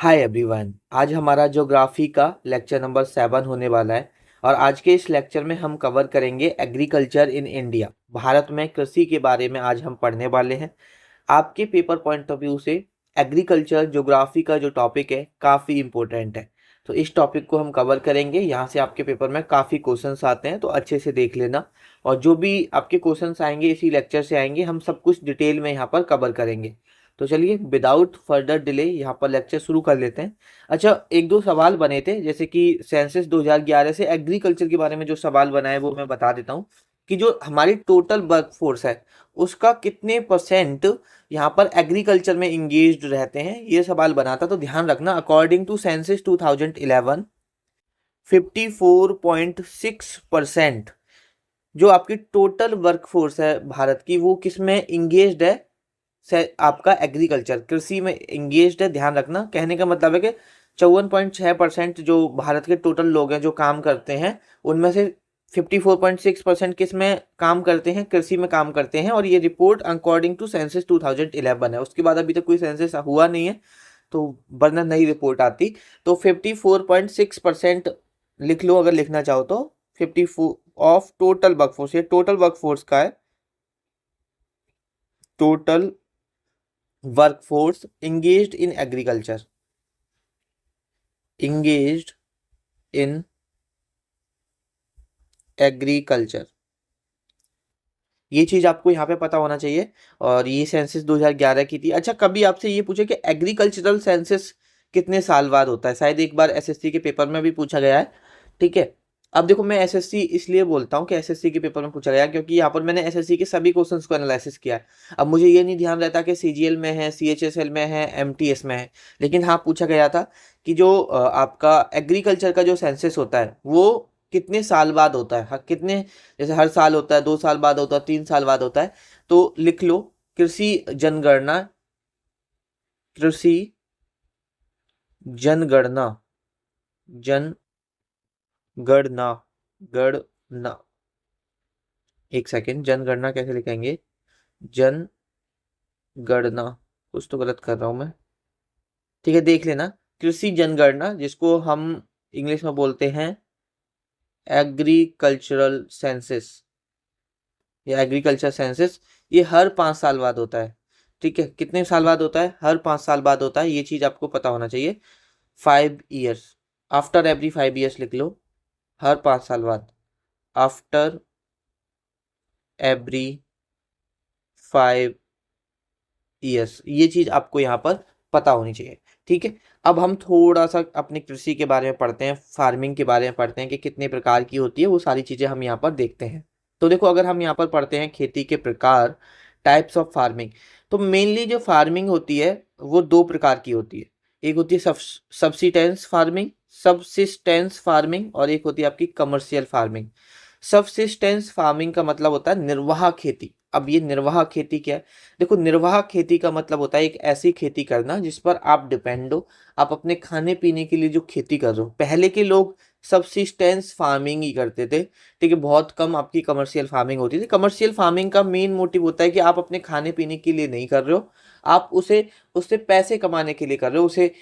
Hi everyone. आज हमारा geography का लेक्चर नंबर 7 होने वाला है और आज के इस लेक्चर में हम कवर करेंगे एग्रीकल्चर इन इंडिया। भारत में कृषि के बारे में आज हम पढ़ने वाले हैं। आपके पेपर पॉइंट ऑफ व्यू से एग्रीकल्चर ज्योग्राफी का जो टॉपिक है काफ़ी इम्पोर्टेंट है, तो इस टॉपिक को हम कवर करेंगे। यहाँ से आपके पेपर में काफ़ी क्वेश्चंस आते हैं, तो अच्छे से देख लेना। और जो भी आपके क्वेश्चंस आएंगे इसी लेक्चर से आएंगे, हम सब कुछ डिटेल में यहाँ पर कवर करेंगे। तो चलिए विदाउट फर्दर डिले यहाँ पर लेक्चर शुरू कर लेते हैं। अच्छा, एक दो सवाल बने थे, जैसे कि सेंसस 2011 से एग्रीकल्चर के बारे में जो सवाल बना है वो मैं बता देता हूँ कि जो हमारी टोटल वर्कफोर्स है उसका कितने परसेंट यहाँ पर एग्रीकल्चर में इंगेज्ड रहते हैं, ये सवाल बना था। तो ध्यान रखना, अकॉर्डिंग टू सेंसस 2011 54.6% जो आपकी टोटल वर्कफोर्स है भारत की वो किस में इंगेज्ड है, आपका एग्रीकल्चर कृषि में इंगेज्ड है। ध्यान रखना, कहने का मतलब है कि 54.6% जो भारत के टोटल लोग हैं जो काम करते हैं उनमें से 54.6% किस में काम करते हैं, कृषि में काम करते हैं। और ये रिपोर्ट अकॉर्डिंग टू सेंसस 2011 है। उसके बाद अभी तक कोई सेंसस हुआ नहीं है, तो वरना नई रिपोर्ट आती। तो 54.6% लिख लो अगर लिखना चाहो तो। 54 ऑफ टोटल वर्कफोर्स, ये टोटल वर्कफोर्स का है। Total workforce engaged in agriculture, engaged in agriculture, ये चीज आपको यहाँ पे पता होना चाहिए। और ये सेंसस 2011 की थी। अच्छा, कभी आपसे ये पूछे कि एग्रीकल्चरल सेंसस कितने साल बाद होता है, शायद एक बार एसएससी के पेपर में भी पूछा गया है। ठीक है, अब देखो मैं एसएससी इसलिए बोलता हूँ कि एसएससी के पेपर में पूछा गया क्योंकि यहाँ पर मैंने एसएससी के सभी क्वेश्चंस को एनालिसिस किया है। अब मुझे ये नहीं ध्यान रहता कि सीजीएल में है, सीएचएसएल में है, एमटीएस में है, लेकिन हाँ पूछा गया था कि जो आपका एग्रीकल्चर का जो सेंसस होता है वो कितने साल बाद होता है। कितने, जैसे हर साल होता है, 2 साल बाद होता है, 3 साल बाद होता है। तो लिख लो कृषि जनगणना, कृषि जनगणना, जनगणना, गणना, एक सेकेंड, जनगणना कैसे लिखेंगे, जनगणना, कुछ तो गलत कर रहा हूं मैं। ठीक है, देख लेना। कृषि जनगणना, जिसको हम इंग्लिश में बोलते हैं एग्रीकल्चरल सेंसस या एग्रीकल्चर सेंसस, ये हर 5 साल बाद होता है। ठीक है, कितने साल बाद होता है, हर 5 साल बाद होता है। ये चीज आपको पता होना चाहिए। 5 ईयर्स, आफ्टर एवरी 5 ईयर्स लिख लो, हर 5 साल बाद, आफ्टर एवरी 5 ईयर्स, ये चीज आपको यहाँ पर पता होनी चाहिए। ठीक है, अब हम थोड़ा सा अपनी कृषि के बारे में पढ़ते हैं, फार्मिंग के बारे में पढ़ते हैं कि कितने प्रकार की होती है, वो सारी चीजें हम यहाँ पर देखते हैं। तो देखो, अगर हम यहाँ पर पढ़ते हैं खेती के प्रकार, टाइप्स ऑफ फार्मिंग, तो मेनली जो फार्मिंग होती है वो 2 प्रकार की होती है। एक होती है सब्सिस्टेंस फार्मिंग, सबसिस्टेंस फार्मिंग, और एक होती है आपकी कमर्शियल फार्मिंग। सबसिस्टेंस फार्मिंग का मतलब होता है निर्वाह खेती। अब ये निर्वाह खेती क्या है, देखो निर्वाह खेती का मतलब होता है एक ऐसी खेती करना जिस पर आप डिपेंड हो, आप अपने खाने पीने के लिए जो खेती कर रहे हो। पहले के लोग सबसिस्टेंस फार्मिंग ही करते थे। ठीक है, बहुत कम आपकी कमर्शियल फार्मिंग होती थी। कमर्शियल फार्मिंग का मेन मोटिव होता है कि आप अपने खाने पीने के लिए नहीं कर रहे हो, आप उसे उससे पैसे कमाने के लिए कर रहे हो। उसे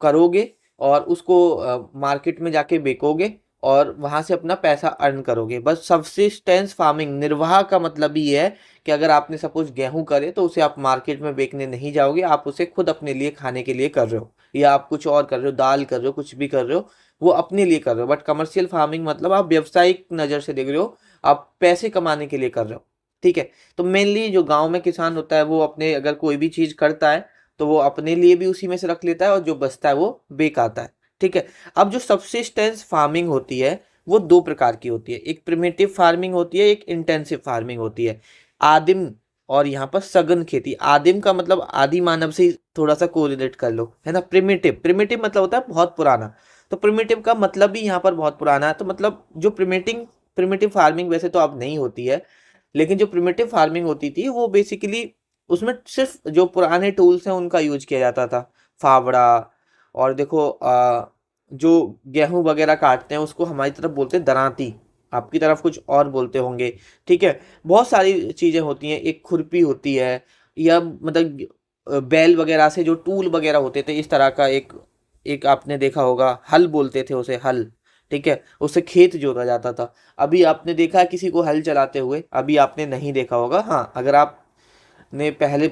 करोगे और उसको मार्केट में जाके बेचोगे और वहां से अपना पैसा अर्न करोगे, बस। सब्सिस्टेंस फार्मिंग, निर्वाह का मतलब ही है कि अगर आपने सपोज गेहूं करे तो उसे आप मार्केट में बेचने नहीं जाओगे, आप उसे खुद अपने लिए खाने के लिए कर रहे हो, या आप कुछ और कर रहे हो, दाल कर रहे हो, कुछ भी कर रहे हो, वो अपने लिए कर रहे हो। बट कमर्शियल फार्मिंग मतलब आप व्यवसायिक नज़र से देख रहे हो, आप पैसे कमाने के लिए कर रहे हो। ठीक है, तो मेनली जो गाँव में किसान होता है वो अपने अगर कोई भी चीज़ करता है तो वो अपने लिए भी उसी में से रख लेता है और जो बचता है वो बेच आता है। ठीक है, अब जो सबसिस्टेंस फार्मिंग होती है वो 2 प्रकार की होती है। एक प्रिमिटिव फार्मिंग होती है, एक इंटेंसिव फार्मिंग होती है। आदिम और यहाँ पर सघन खेती। आदिम का मतलब आदि मानव से थोड़ा सा कोरिलेट कर लो, है ना। प्रिमिटिव, प्रिमिटिव मतलब होता है बहुत पुराना। तो प्रिमिटिव का मतलब भी यहाँ पर बहुत पुराना है। तो मतलब जो प्रिमिटिव फार्मिंग वैसे तो अब नहीं होती है, लेकिन जो प्रिमिटिव फार्मिंग होती थी वो बेसिकली उसमें सिर्फ जो पुराने टूल्स हैं उनका यूज किया जाता था। फावड़ा, और देखो जो गेहूं वगैरह काटते हैं उसको हमारी तरफ बोलते हैं दरांती, आपकी तरफ कुछ और बोलते होंगे। ठीक है, बहुत सारी चीज़ें होती हैं। एक खुरपी होती है, या मतलब बैल वगैरह से जो टूल वगैरह होते थे, इस तरह का एक एक आपने देखा होगा, हल बोलते थे उसे, हल, ठीक है, उससे खेत जोता जाता था। अभी आपने देखा है किसी को हल चलाते हुए? अभी आपने नहीं देखा होगा। हाँ, अगर आपने पहले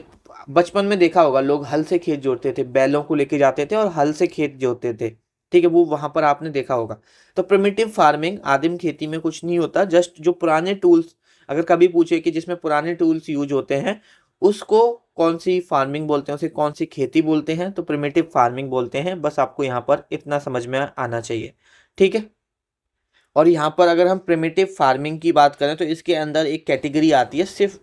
बचपन में देखा होगा, लोग हल से खेत जोतते थे, बैलों को लेके जाते थे और हल से खेत जोतते थे, ठीक है, वो वहां पर आपने देखा होगा। तो प्रिमिटिव फार्मिंग, आदिम खेती में कुछ नहीं होता, जस्ट जो पुराने टूल्स, अगर कभी पूछे कि जिसमें पुराने टूल्स यूज होते हैं, उसको कौन सी फार्मिंग बोलते हैं, उसे कौन सी खेती बोलते हैं, तो प्रिमिटिव फार्मिंग बोलते हैं। बस आपको यहाँ पर इतना समझ में आना चाहिए, ठीक है। और यहाँ पर अगर हम प्रिमिटिव फार्मिंग की बात करें तो इसके अंदर एक कैटेगरी आती है सिर्फ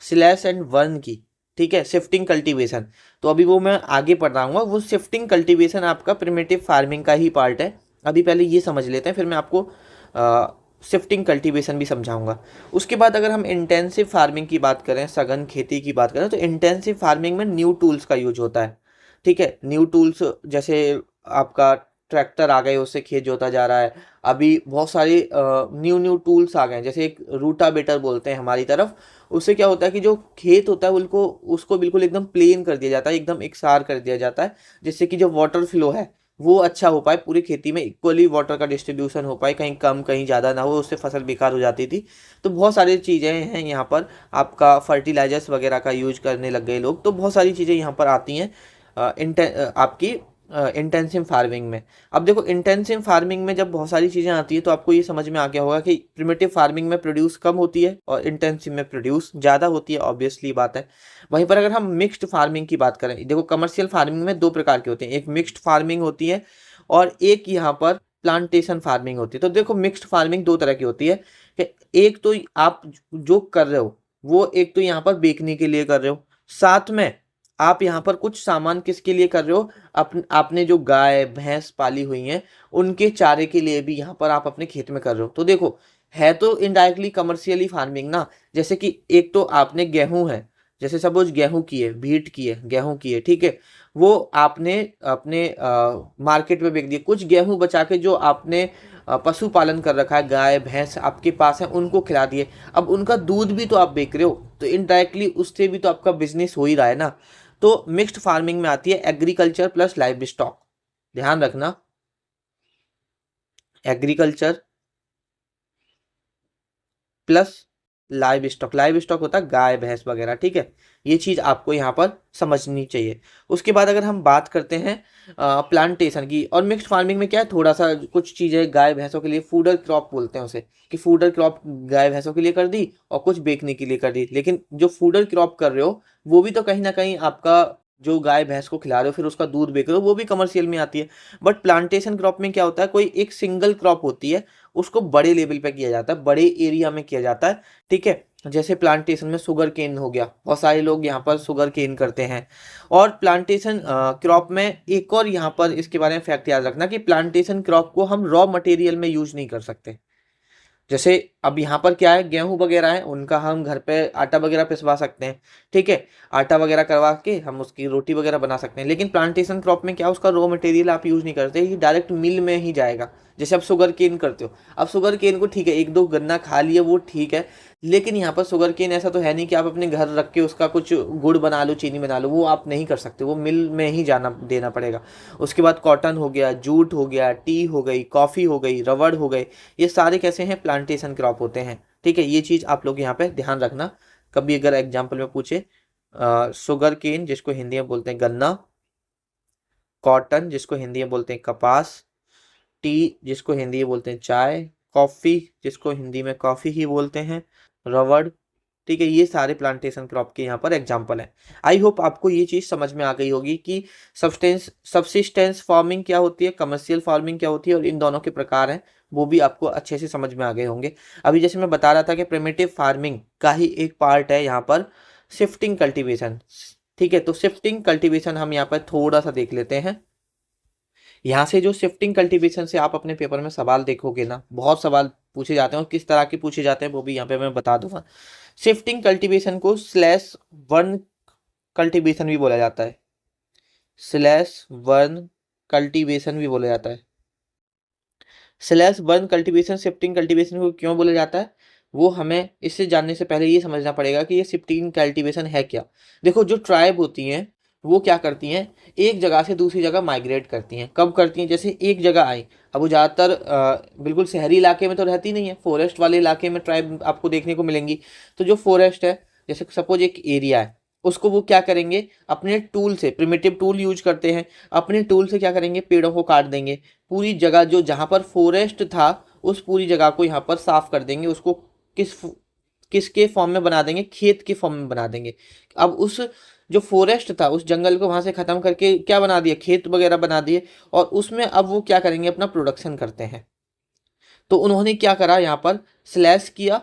स्लैश एंड वर्न की, ठीक है, शिफ्टिंग कल्टीवेशन। तो अभी वो मैं आगे पढ़ रहा हूँ, वो शिफ्टिंग कल्टीवेशन आपका प्रिमिटिव फार्मिंग का ही पार्ट है। अभी पहले ये समझ लेते हैं, फिर मैं आपको शिफ्टिंग कल्टीवेशन भी समझाऊंगा। उसके बाद अगर हम इंटेंसिव फार्मिंग की बात करें, सघन खेती की बात करें, तो इंटेंसिव फार्मिंग में न्यू टूल्स का यूज होता है, ठीक है। न्यू टूल्स जैसे आपका ट्रैक्टर आ गए, उससे खेत जोता जा रहा है। अभी बहुत सारे न्यू न्यू टूल्स आ गए हैं, जैसे एक रूटावेटर बोलते हैं हमारी तरफ। उससे क्या होता है कि जो खेत होता है उनको उसको बिल्कुल एकदम प्लेन कर दिया जाता है, एकदम एकसार कर दिया जाता है, जिससे कि जो वाटर फ्लो है वो अच्छा हो पाए, पूरी खेती में इक्वली वाटर का डिस्ट्रीब्यूशन हो पाए, कहीं कम कहीं ज़्यादा ना हो, उससे फसल बेकार हो जाती थी। तो बहुत सारी चीज़ें हैं यहाँ पर, आपका फर्टिलाइजर्स वगैरह का यूज करने लग गए लोग, तो बहुत सारी चीज़ें यहाँ पर आती हैं आपकी इंटेंसिव फार्मिंग में। अब देखो, इंटेंसिव फार्मिंग में जब बहुत सारी चीज़ें आती है तो आपको ये समझ में आ गया होगा कि प्रिमिटिव फार्मिंग में प्रोड्यूस कम होती है और इंटेंसिव में प्रोड्यूस ज़्यादा होती है, ऑब्वियसली बात है। वहीं पर अगर हम मिक्स्ड फार्मिंग की बात करें, देखो कमर्शियल फार्मिंग में दो प्रकार की होती है, एक मिक्स्ड फार्मिंग होती है और एक यहाँ पर प्लांटेशन फार्मिंग होती है। तो देखो, मिक्स्ड फार्मिंग दो तरह की होती है कि एक तो आप जो कर रहे हो वो एक तो यहाँ पर बेचने के लिए कर रहे हो, साथ में आप यहाँ पर कुछ सामान किसके लिए कर रहे हो, आपने जो गाय भैंस पाली हुई हैं उनके चारे के लिए भी यहाँ पर आप अपने खेत में कर रहे हो। तो देखो, है तो इनडायरेक्टली कमर्शियली फार्मिंग ना। जैसे कि एक तो आपने गेहूं है, जैसे सपोज गेहूं की है, भीट की है, गेहूं की है, ठीक है, वो आपने अपने मार्केट में बेच दिए। कुछ गेहूं बचा के जो आपने पशुपालन कर रखा है, गाय भैंस आपके पास है, उनको खिला दिए। अब उनका दूध भी तो आप बेच रहे हो, तो इनडायरेक्टली उससे भी तो आपका बिजनेस हो ही रहा है ना। तो मिक्स्ड फार्मिंग में आती है एग्रीकल्चर प्लस लाइव स्टॉक, ध्यान रखना, agriculture plus live stock. Live stock होता है गाय भैंस वगैरह, ठीक है, ये चीज आपको यहाँ पर समझनी चाहिए। उसके बाद अगर हम बात करते हैं प्लांटेशन की, और मिक्स्ड फार्मिंग में क्या है, थोड़ा सा कुछ चीजें गाय भैंसों के लिए फूडर क्रॉप बोलते हैं उसे, कि फूडर क्रॉप गाय भैंसों के लिए कर दी और कुछ बेचने के लिए कर दी। लेकिन जो फूडर क्रॉप कर रहे हो वो भी तो कहीं ना कहीं आपका जो गाय भैंस को खिला रहे हो फिर उसका दूध बेच रहे हो, वो भी कमर्शियल में आती है। बट प्लांटेशन क्रॉप में क्या होता है, कोई एक सिंगल क्रॉप होती है, उसको बड़े लेवल पे किया जाता है, बड़े एरिया में किया जाता है, ठीक है। जैसे प्लांटेशन में शुगर केन हो गया, बहुत सारे लोग यहाँ पर शुगर केन करते हैं। और प्लांटेशन क्रॉप में एक और यहाँ पर इसके बारे में फैक्ट याद रखना कि प्लांटेशन क्रॉप को हम रॉ मटेरियल में यूज नहीं कर सकते। जैसे अब यहाँ पर क्या है, गेहूं वगैरह है, उनका हम घर पे आटा वगैरह पिसवा सकते हैं, ठीक है, आटा वगैरह करवा के हम उसकी रोटी वगैरह बना सकते हैं। लेकिन प्लांटेशन क्रॉप में क्या, उसका रॉ मटेरियल आप यूज नहीं करते, ये डायरेक्ट मिल में ही जाएगा। जैसे आप शुगर केन करते हो, अब शुगर केन को ठीक है एक दो गन्ना खा लिया वो ठीक है, लेकिन यहाँ पर शुगर केन ऐसा तो है नहीं कि आप अपने घर रख के उसका कुछ गुड़ बना लो, चीनी बना लो, वो आप नहीं कर सकते, वो मिल में ही जाना देना पड़ेगा। उसके बाद कॉटन हो गया, जूट हो गया, टी हो गई, कॉफ़ी हो गई, रबड़ हो गई, ये सारे कैसे हैं, प्लांटेशन क्रॉप होते हैं, ठीक है। ये चीज़ आप लोग यहाँ पे ध्यान रखना। कभी अगर एग्जाम्पल में पूछे, शुगर केन जिसको हिंदी में बोलते हैं गन्ना, कॉटन जिसको हिंदी में बोलते हैं कपास, टी जिसको हिंदी में बोलते हैं चाय, कॉफ़ी जिसको हिंदी में कॉफ़ी ही बोलते हैं, रबड़, ठीक है, ये सारे प्लांटेशन क्रॉप के यहाँ पर एग्जाम्पल हैं। आई होप आपको ये चीज़ समझ में आ गई होगी कि सब्सिस्टेंस फार्मिंग क्या होती है, कमर्शियल फार्मिंग क्या होती है, और इन दोनों के प्रकार हैं, वो भी आपको अच्छे से समझ में आ गए होंगे। अभी जैसे मैं बता रहा था कि प्रिमिटिव फार्मिंग का ही एक पार्ट है यहाँ पर शिफ्टिंग कल्टीवेशन, ठीक है। तो शिफ्टिंग कल्टीवेशन हम यहाँ पर थोड़ा सा देख लेते हैं। यहाँ से जो शिफ्टिंग कल्टीवेशन से आप अपने पेपर में सवाल देखोगे ना, बहुत सवाल पूछे जाते हैं, और किस तरह के पूछे जाते हैं वो भी यहाँ पे मैं बता दूंगा। शिफ्टिंग कल्टीवेशन को स्लैश वन कल्टीवेशन भी बोला जाता है, स्लैश वन कल्टीवेशन भी बोला जाता है। Slash one cultivation shifting cultivation को क्यों बोला जाता है, वो हमें इससे जानने से पहले ये समझना पड़ेगा कि ये शिफ्टिंग कल्टीवेशन है क्या। देखो, जो ट्राइब होती हैं वो क्या करती हैं, एक जगह से दूसरी जगह माइग्रेट करती हैं। कब करती हैं, जैसे एक जगह आई, अब वो ज़्यादातर बिल्कुल शहरी इलाके में तो रहती नहीं है, फॉरेस्ट वाले इलाके में ट्राइब आपको देखने को मिलेंगी। तो जो फॉरेस्ट है, जैसे सपोज एक एरिया है, उसको वो क्या करेंगे, अपने टूल से, प्रिमिटिव टूल यूज करते हैं, अपने टूल से क्या करेंगे, पेड़ों को काट देंगे, पूरी जगह जो जहाँ पर फॉरेस्ट था उस पूरी जगह को यहाँ पर साफ कर देंगे, उसको किस किसके फॉर्म में बना देंगे, खेत के फॉर्म में बना देंगे। अब उस जो फॉरेस्ट था उस जंगल को वहां से खत्म करके क्या बना दिया, खेत वगैरह बना दिए, और उसमें अब वो क्या करेंगे, अपना प्रोडक्शन करते हैं। तो उन्होंने क्या करा, यहाँ पर स्लैश किया,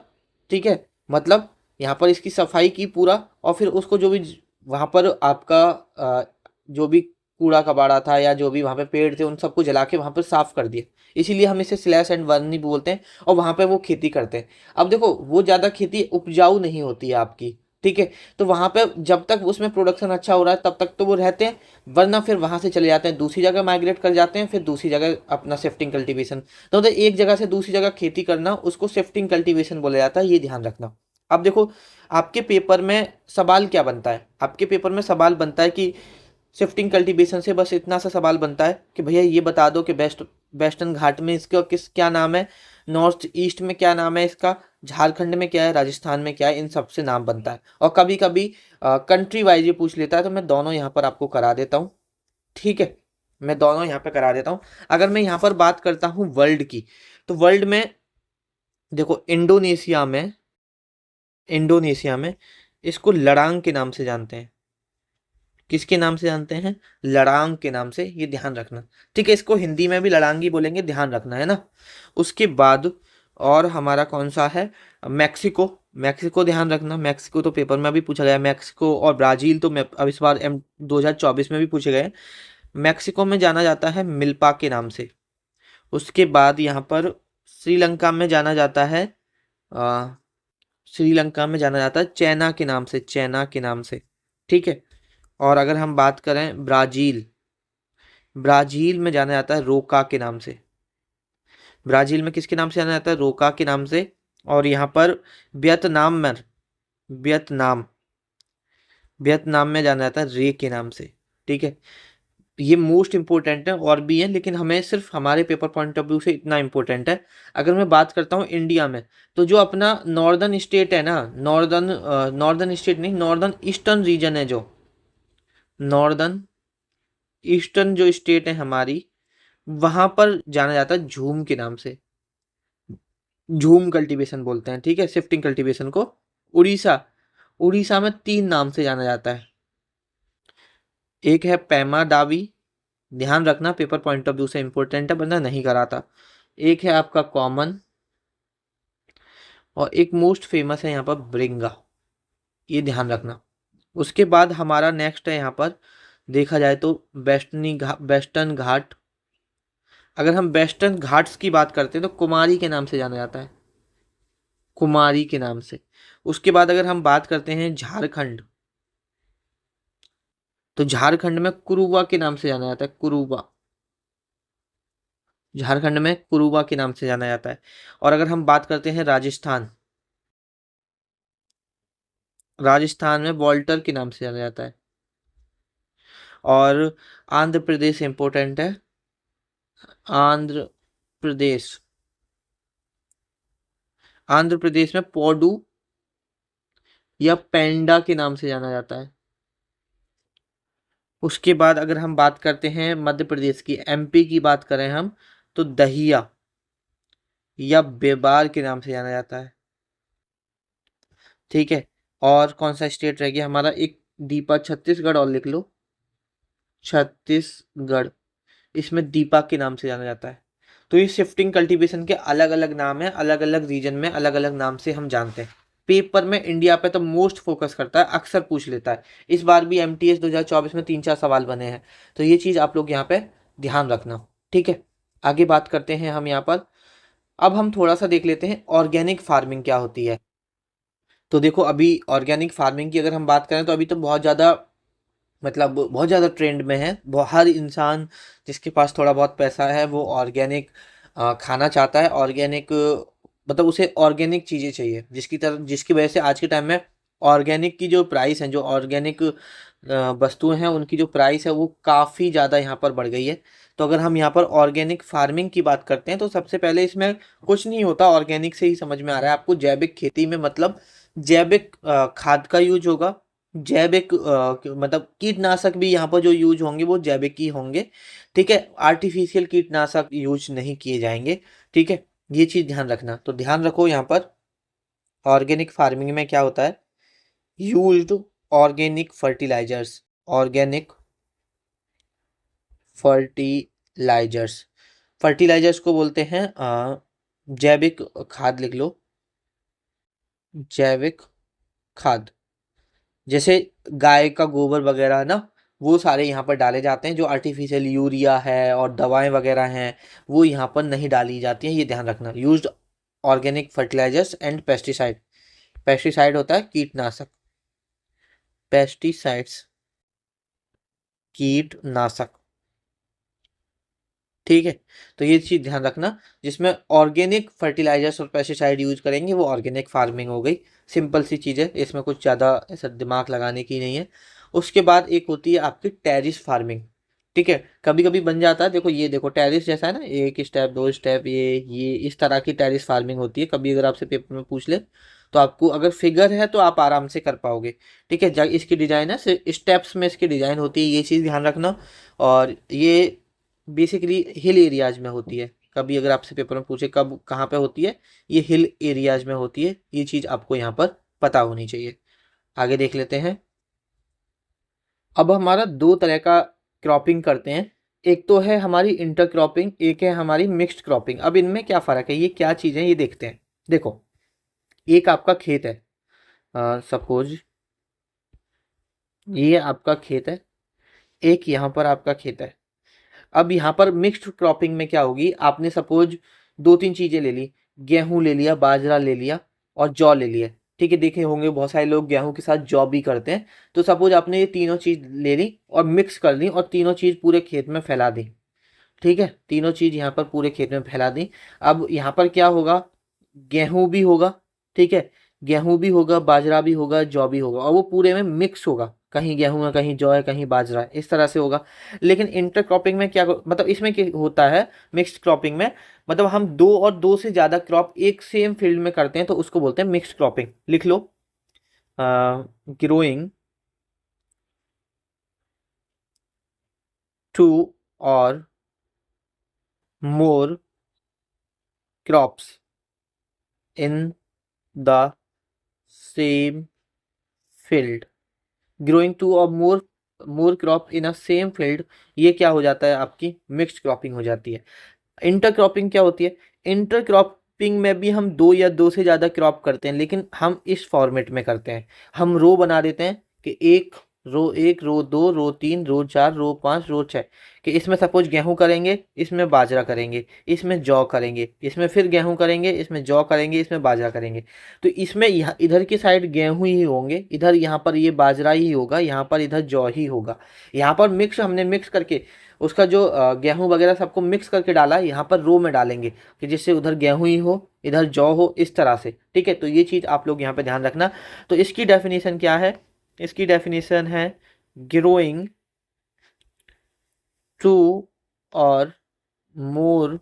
ठीक है, मतलब यहाँ पर इसकी सफाई की पूरा, और फिर उसको जो भी वहाँ पर आपका जो भी कूड़ा कबाड़ा था या जो भी वहाँ पे पेड़ थे उन सबको जला के वहाँ पर साफ कर दिया। इसीलिए हम इसे स्लैश एंड बर्न नहीं बोलते हैं, और वहाँ पे वो खेती करते हैं। अब देखो वो ज़्यादा खेती उपजाऊ नहीं होती है आपकी, ठीक है, तो वहाँ पे जब तक उसमें प्रोडक्शन अच्छा हो रहा है तब तक तो वो रहते हैं, वरना फिर वहाँ से चले जाते हैं, दूसरी जगह माइग्रेट कर जाते हैं, फिर दूसरी जगह अपना शिफ्टिंग कल्टीवेशन। तो मतलब एक जगह से दूसरी जगह खेती करना उसको शिफ्टिंग कल्टीवेशन बोला जाता है, ये ध्यान रखना। अब देखो आपके पेपर में सवाल क्या बनता है, आपके पेपर में सवाल बनता है कि शिफ्टिंग कल्टीवेशन से बस इतना सा सवाल बनता है कि भैया ये बता दो कि वेस्टर्न घाट में इसका क्या नाम है, नॉर्थ ईस्ट में क्या नाम है इसका, झारखंड में क्या है, राजस्थान में क्या है, इन सब से नाम बनता है। और कभी कभी कंट्री वाइज ये पूछ लेता है, तो मैं दोनों यहाँ पर आपको करा देता हूँ, ठीक है, मैं दोनों यहाँ पे करा देता हूँ। अगर मैं यहाँ पर बात करता हूँ वर्ल्ड की, तो वर्ल्ड में देखो इंडोनेशिया में इसको लड़ांग के नाम से जानते हैं। किसके नाम से जानते हैं, लड़ांग के नाम से, ये ध्यान रखना, ठीक है, इसको हिंदी में भी लड़ांगी बोलेंगे, ध्यान रखना है ना। उसके बाद और हमारा कौन सा है, मैक्सिको, मैक्सिको ध्यान रखना, मैक्सिको तो पेपर में भी पूछा गया, मैक्सिको और ब्राज़ील तो मैं अब इस बार 2024 में भी पूछे गए। मैक्सिको में जाना जाता है मिल्पा के नाम से। उसके बाद यहाँ पर श्रीलंका में जाना जाता है अ, श्रीलंका में जाना जाता है चैना के नाम से, चैना के नाम से, ठीक है। और अगर हम बात करें ब्राज़ील, ब्राज़ील में जाना जाता है रोका के नाम से। ब्राज़ील में किसके नाम से जाना जाता है, रोका के नाम से। और यहाँ पर वियतनाम में, वियतनाम वियतनाम में जाना जाता है रे के नाम से, ठीक है। ये मोस्ट इंपॉर्टेंट है, और भी है लेकिन हमें सिर्फ हमारे पेपर पॉइंट ऑफ व्यू से इतना इंपॉर्टेंट है। अगर मैं बात करता हूँ इंडिया में, तो जो अपना नॉर्दर्न स्टेट है ना, नॉर्दर्न स्टेट नहीं, नॉर्दर्न ईस्टर्न रीजन है, जो नॉर्दर्न ईस्टर्न जो स्टेट है हमारी, वहां पर जाना जाता है झूम के नाम से, झूम कल्टीवेशन बोलते हैं, ठीक है, शिफ्टिंग कल्टीवेशन को। उड़ीसा, उड़ीसा में 3 नाम से जाना जाता है। एक है पैमा डावी, ध्यान रखना पेपर पॉइंट ऑफ व्यू से इंपॉर्टेंट है, वरना नहीं कराता। एक है आपका कॉमन, और एक मोस्ट फेमस है यहाँ पर ब्रिंगा, ये ध्यान रखना। उसके बाद हमारा नेक्स्ट है यहाँ पर देखा जाए तो वेस्टर्न घाट। अगर हम वेस्टर्न घाट्स की बात करते हैं तो कुमारी के नाम से जाना जाता है, कुमारी के नाम से। उसके बाद अगर हम बात करते हैं झारखंड, तो झारखंड में कुरुबा के नाम से जाना जाता है, कुरुबा, झारखंड में कुरुबा के नाम से जाना जाता है। और अगर हम बात करते हैं राजस्थान, राजस्थान में वॉल्टर के नाम से जाना जाता है। और आंध्र प्रदेश इंपॉर्टेंट है, आंध्र प्रदेश, आंध्र प्रदेश में पोडू या पेंडा के नाम से जाना जाता है। उसके बाद अगर हम बात करते हैं मध्य प्रदेश की, एमपी की बात करें हम, तो दहिया या बेबार के नाम से जाना जाता है, ठीक है। और कौन सा स्टेट रह गया हमारा, एक दीपा, छत्तीसगढ़ और लिख लो, छत्तीसगढ़, इसमें दीपा के नाम से जाना जाता है। तो ये शिफ्टिंग कल्टीवेशन के अलग अलग नाम है, अलग अलग रीजन में अलग अलग नाम से हम जानते हैं। पेपर में इंडिया पे तो मोस्ट फोकस करता है, अक्सर पूछ लेता है। इस बार भी एमटीएस 2024 में 3-4 सवाल बने हैं, तो ये चीज़ आप लोग यहाँ पे ध्यान रखना, ठीक है। आगे बात करते हैं हम यहाँ पर, अब हम थोड़ा सा देख लेते हैं ऑर्गेनिक फार्मिंग क्या होती है। तो देखो अभी ऑर्गेनिक फार्मिंग की अगर हम बात करें तो अभी तो बहुत ज़्यादा, मतलब बहुत ज़्यादा ट्रेंड में है। हर इंसान जिसके पास थोड़ा बहुत पैसा है वो ऑर्गेनिक खाना चाहता है, ऑर्गेनिक, मतलब उसे ऑर्गेनिक चीज़ें चाहिए, जिसकी वजह से आज के टाइम में ऑर्गेनिक की जो प्राइस है, जो ऑर्गेनिक वस्तुएं हैं उनकी जो प्राइस है वो काफ़ी ज़्यादा यहाँ पर बढ़ गई है। तो अगर हम यहाँ पर ऑर्गेनिक फार्मिंग की बात करते हैं तो सबसे पहले इसमें कुछ नहीं होता, ऑर्गेनिक से ही समझ में आ रहा है आपको। जैविक खेती में मतलब जैविक खाद का यूज होगा, जैविक मतलब कीटनाशक भी यहाँ पर जो यूज होंगे वो जैविक ही होंगे, ठीक है। आर्टिफिशियल कीटनाशक यूज नहीं किए जाएंगे, ठीक है। ये चीज़ ध्यान रखना। तो ध्यान रखो यहाँ पर ऑर्गेनिक फार्मिंग में क्या होता है, used organic fertilisers, organic fertilisers, fertilisers को बोलते हैं जैविक खाद, लिख लो जैविक खाद। जैसे गाय का गोबर वगैरह है ना, वो सारे यहाँ पर डाले जाते हैं। जो आर्टिफिशियल यूरिया है और दवाएं वगैरह हैं वो यहाँ पर नहीं डाली जाती हैं, ये ध्यान रखना। Used organic fertilisers and pesticide, pesticide होता है कीटनाशक, पेस्टिसाइड्स कीटनाशक, ठीक है। तो ये चीज़ ध्यान रखना, जिसमें ऑर्गेनिक फर्टिलाइजर्स और पेस्टिसाइड यूज करेंगे वो ऑर्गेनिक फार्मिंग हो गई। सिंपल सी चीज़ है, इसमें कुछ ज़्यादा ऐसा दिमाग लगाने की नहीं है। उसके बाद एक होती है आपकी टेरिस फार्मिंग, ठीक है। कभी कभी बन जाता है, देखो ये देखो टेरिस जैसा है ना, एक स्टेप दो स्टेप, ये इस तरह की टेरिस फार्मिंग होती है। कभी अगर आपसे पेपर में पूछ ले तो आपको अगर फिगर है तो आप आराम से कर पाओगे, ठीक है। जब इसकी डिजाइन है स्टेप्स में इसकी डिजाइन होती है, ये चीज़ ध्यान रखना। और ये बेसिकली हिल एरियाज में होती है। कभी अगर आपसे पेपर में पूछे कब कहाँ पे होती है, ये हिल एरियाज में होती है। ये चीज़ आपको यहाँ पर पता होनी चाहिए। आगे देख लेते हैं। अब हमारा दो तरह का क्रॉपिंग करते हैं, एक तो है हमारी इंटर क्रॉपिंग, एक है हमारी मिक्स्ड क्रॉपिंग। अब इनमें क्या फ़र्क है, ये क्या चीज़ है, ये देखते हैं। देखो एक आपका खेत है, सपोज ये आपका खेत है, एक यहाँ पर आपका खेत है। अब यहाँ पर मिक्स्ड क्रॉपिंग में क्या होगी, आपने सपोज दो तीन चीज़ें ले ली, गेहूं ले लिया, बाजरा ले लिया और जौ ले लिया, ठीक है। देखे होंगे बहुत सारे लोग गेहूं के साथ जौ भी करते हैं। तो सपोज आपने ये तीनों चीज़ ले ली और मिक्स कर ली और तीनों चीज़ पूरे खेत में फैला दी, ठीक है। तीनों चीज़ यहाँ पर पूरे खेत में फैला दी। अब यहाँ पर क्या होगा, गेहूं भी होगा, ठीक है, गेहूं भी होगा, बाजरा भी होगा, जौ भी होगा, और वो पूरे में मिक्स होगा। कहीं गेहूं है, कहीं जौ है, कहीं बाजरा है, इस तरह से होगा। लेकिन इंटरक्रॉपिंग में क्या मतलब इसमें क्या होता है, मिक्स्ड क्रॉपिंग में मतलब हम दो और दो से ज़्यादा क्रॉप एक सेम फील्ड में करते हैं, तो उसको बोलते हैं मिक्स्ड क्रॉपिंग। लिख लो growing two or more crops in the same field, growing two or more more crop in a same field, ये क्या हो जाता है, आपकी मिक्स्ड क्रॉपिंग हो जाती है। इंटर क्रॉपिंग क्या होती है, इंटर क्रॉपिंग में भी हम दो या दो से ज़्यादा क्रॉप करते हैं, लेकिन हम इस फॉर्मेट में करते हैं। हम रो बना देते हैं कि एक रो दो, रो तीन, रो चार, रो पाँच, रो छः, कि इसमें सपोज गेहूं करेंगे, इसमें बाजरा करेंगे, इसमें जौ करेंगे, इसमें फिर गेहूं करेंगे, इसमें जौ करेंगे, इसमें बाजरा करेंगे। तो इसमें यहाँ इधर की साइड गेहूं ही होंगे, इधर यहाँ पर ये बाजरा ही होगा, यहाँ पर इधर जौ ही होगा। यहाँ पर मिक्स हमने मिक्स करके उसका जो गेहूं वगैरह सबको मिक्स करके डाला है, यहाँ पर रो में डालेंगे कि जिससे उधर गेहूं ही हो, इधर जौ हो, इस तरह से, ठीक है। तो ये चीज़ आप लोग यहाँ पे ध्यान रखना। तो इसकी डेफिनेशन क्या है, इसकी डेफिनेशन है growing two or more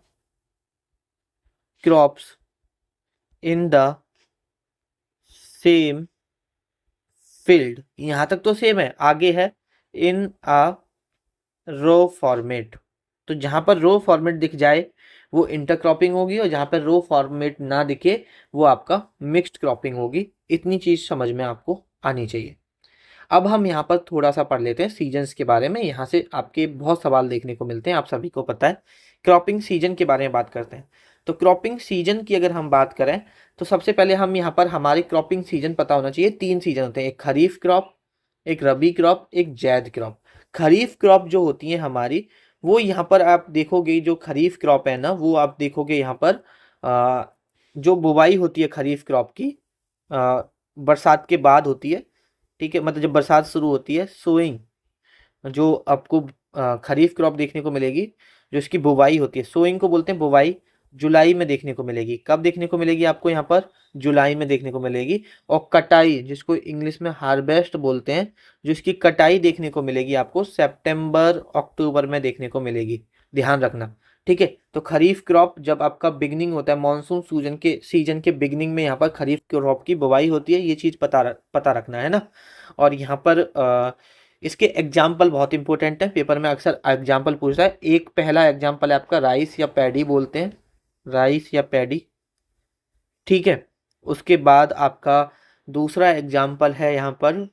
crops in the same field. यहाँ तक तो सेम है, आगे है इन अ रो फॉर्मेट। तो जहाँ पर रो फॉर्मेट दिख जाए वो इंटरक्रॉपिंग होगी, और जहाँ पर रो फॉर्मेट ना दिखे वो आपका मिक्स्ड क्रॉपिंग होगी। इतनी चीज़ समझ में आपको आनी चाहिए। अब हम यहाँ पर थोड़ा सा पढ़ लेते हैं सीजन्स के बारे में। यहाँ से आपके बहुत सवाल देखने को मिलते हैं, आप सभी को पता है। क्रॉपिंग सीजन के बारे में बात करते हैं। तो क्रॉपिंग सीजन की अगर हम बात करें तो सबसे पहले हम यहाँ पर हमारे क्रॉपिंग सीजन पता होना चाहिए। तीन सीजन होते हैं, एक खरीफ क्रॉप, एक रबी क्रॉप, एक जैद क्रॉप। खरीफ क्रॉप जो होती है हमारी, वो यहाँ पर आप देखोगे, जो खरीफ क्रॉप है ना, वो आप देखोगे यहाँ पर जो बुवाई होती है खरीफ क्रॉप की बरसात के बाद होती है, ठीक है। मतलब जब बरसात शुरू होती है, सोइंग जो आपको खरीफ क्रॉप देखने को मिलेगी, जो इसकी बुवाई होती है, सोइंग को बोलते हैं बुवाई। जुलाई में देखने को मिलेगी। कब देखने को मिलेगी आपको यहाँ पर? जुलाई में देखने को मिलेगी। और कटाई, जिसको इंग्लिश में हार्वेस्ट बोलते हैं, जो इसकी कटाई देखने को मिलेगी आपको सितंबर अक्टूबर में देखने को मिलेगी, ध्यान रखना। ठीक है, तो खरीफ क्रॉप जब आपका बिगनिंग होता है, मानसून सीजन के बिगनिंग में यहाँ पर खरीफ क्रॉप की बुवाई होती है, ये चीज़ पता रखना है ना। और यहाँ पर इसके एग्जाम्पल बहुत इंपॉर्टेंट है, पेपर में अक्सर एग्जाम्पल पूछता है। एक पहला एग्जाम्पल है आपका राइस या पैडी बोलते हैं, राइस या पैडी। ठीक है, उसके बाद आपका दूसरा एग्जाम्पल है यहाँ पर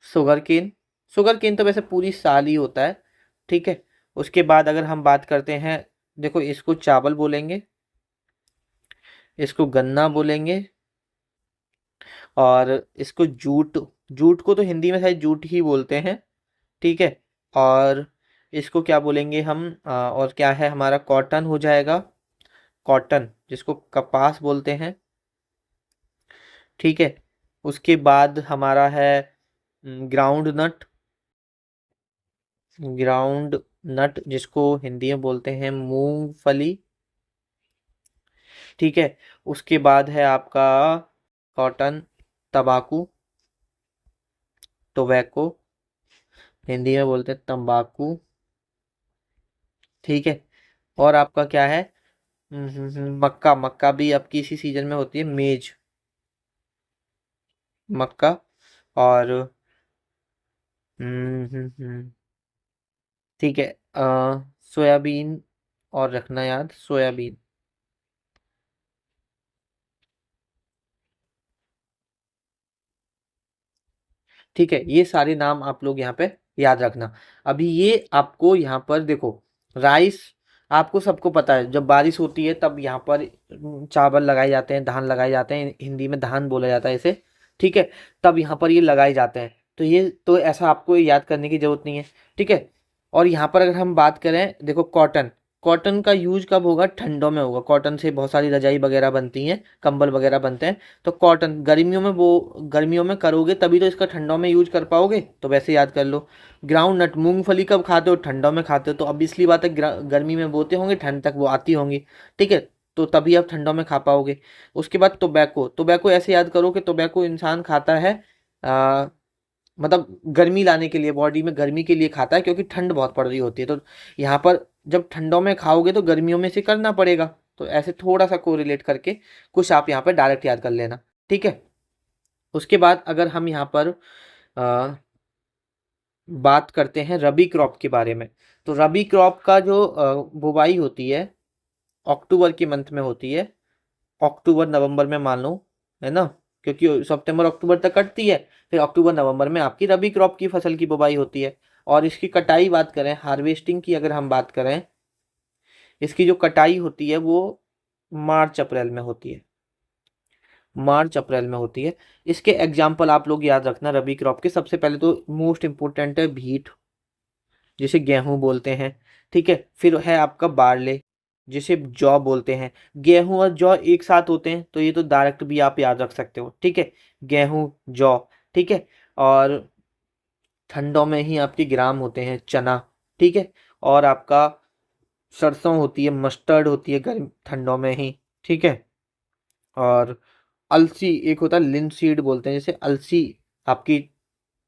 शुगर केन। शुगर केन तो वैसे पूरी साल ही होता है। ठीक है, उसके बाद अगर हम बात करते हैं, देखो इसको चावल बोलेंगे, इसको गन्ना बोलेंगे, और इसको जूट, जूट को तो हिंदी में शायद जूट ही बोलते हैं। ठीक है, और इसको क्या बोलेंगे हम, और क्या है हमारा, कॉटन हो जाएगा, कॉटन जिसको कपास बोलते हैं। ठीक है, उसके बाद हमारा है ग्राउंड नट, ग्राउंड नट जिसको हिंदी में बोलते हैं मूंगफली। ठीक है, उसके बाद है आपका कॉटन, तंबाकू, टोबैको, हिंदी में बोलते हैं तंबाकू। ठीक है, और आपका क्या है, मक्का, मक्का भी आपकी इसी सीजन में होती है, मेज, मक्का। और ठीक है, सोयाबीन, और रखना याद सोयाबीन। ठीक है, ये सारे नाम आप लोग यहाँ पे याद रखना। अभी ये आपको यहाँ पर देखो, राइस आपको सबको पता है, जब बारिश होती है तब यहाँ पर चावल लगाए जाते हैं, धान लगाए जाते हैं, हिंदी में धान बोला जाता है इसे। ठीक है, तब यहाँ पर ये लगाए जाते हैं, तो ये तो ऐसा आपको याद करने की जरूरत नहीं है। ठीक है, और यहाँ पर अगर हम बात करें, देखो कॉटन, कॉटन का यूज कब होगा? ठंडों में होगा। कॉटन से बहुत सारी रजाई वगैरह बनती हैं, कंबल वगैरह बनते हैं। तो कॉटन गर्मियों में, वो गर्मियों में करोगे तभी तो इसका ठंडों में यूज कर पाओगे, तो वैसे याद कर लो। ग्राउंड नट, मूंगफली कब खाते हो? ठंडों में खाते हो, तो अब इसलिए बात है, गर्मी में बोते होंगे, ठंड तक वो आती होंगी। ठीक है, तो तभी आप ठंडों में खा पाओगे। उसके बाद टोबैको, टोबैको ऐसे याद करो कि टोबैको इंसान खाता है, आ, मतलब गर्मी लाने के लिए, बॉडी में गर्मी के लिए खाता है, क्योंकि ठंड बहुत पड़ रही होती है। तो यहाँ पर जब ठंडों में खाओगे तो गर्मियों में से करना पड़ेगा। तो ऐसे थोड़ा सा कोरिलेट करके कुछ आप यहाँ पर डायरेक्ट याद कर लेना। ठीक है, उसके बाद अगर हम यहाँ पर आ, बात करते हैं रबी क्रॉप के बारे में, तो रबी क्रॉप का जो बुवाई होती है अक्टूबर के मंथ में होती है, अक्टूबर नवंबर में मान लो, है ना, क्योंकि सितंबर अक्टूबर तक कटती है, फिर अक्टूबर नवंबर में आपकी रबी क्रॉप की फसल की बुवाई होती है। और इसकी कटाई बात करें, हार्वेस्टिंग की अगर हम बात करें, इसकी जो कटाई होती है वो मार्च अप्रैल में होती है, मार्च अप्रैल में होती है। इसके एग्जाम्पल आप लोग याद रखना रबी क्रॉप के। सबसे पहले तो मोस्ट इंपोर्टेंट है भीट, जिसे गेहूं बोलते हैं। ठीक है, फिर है आपका बारले, जिसे जौ बोलते हैं। गेहूं और जौ एक साथ होते हैं, तो ये तो डायरेक्ट भी आप याद रख सकते हो। ठीक है, गेहूं, जौ। ठीक है, और ठंडों में ही आपके ग्राम होते हैं, चना। ठीक है, और आपका सरसों होती है, मस्टर्ड होती है गर्म ठंडों में ही। ठीक है, और अलसी एक होता है, लिनसीड बोलते हैं, जैसे अलसी आपकी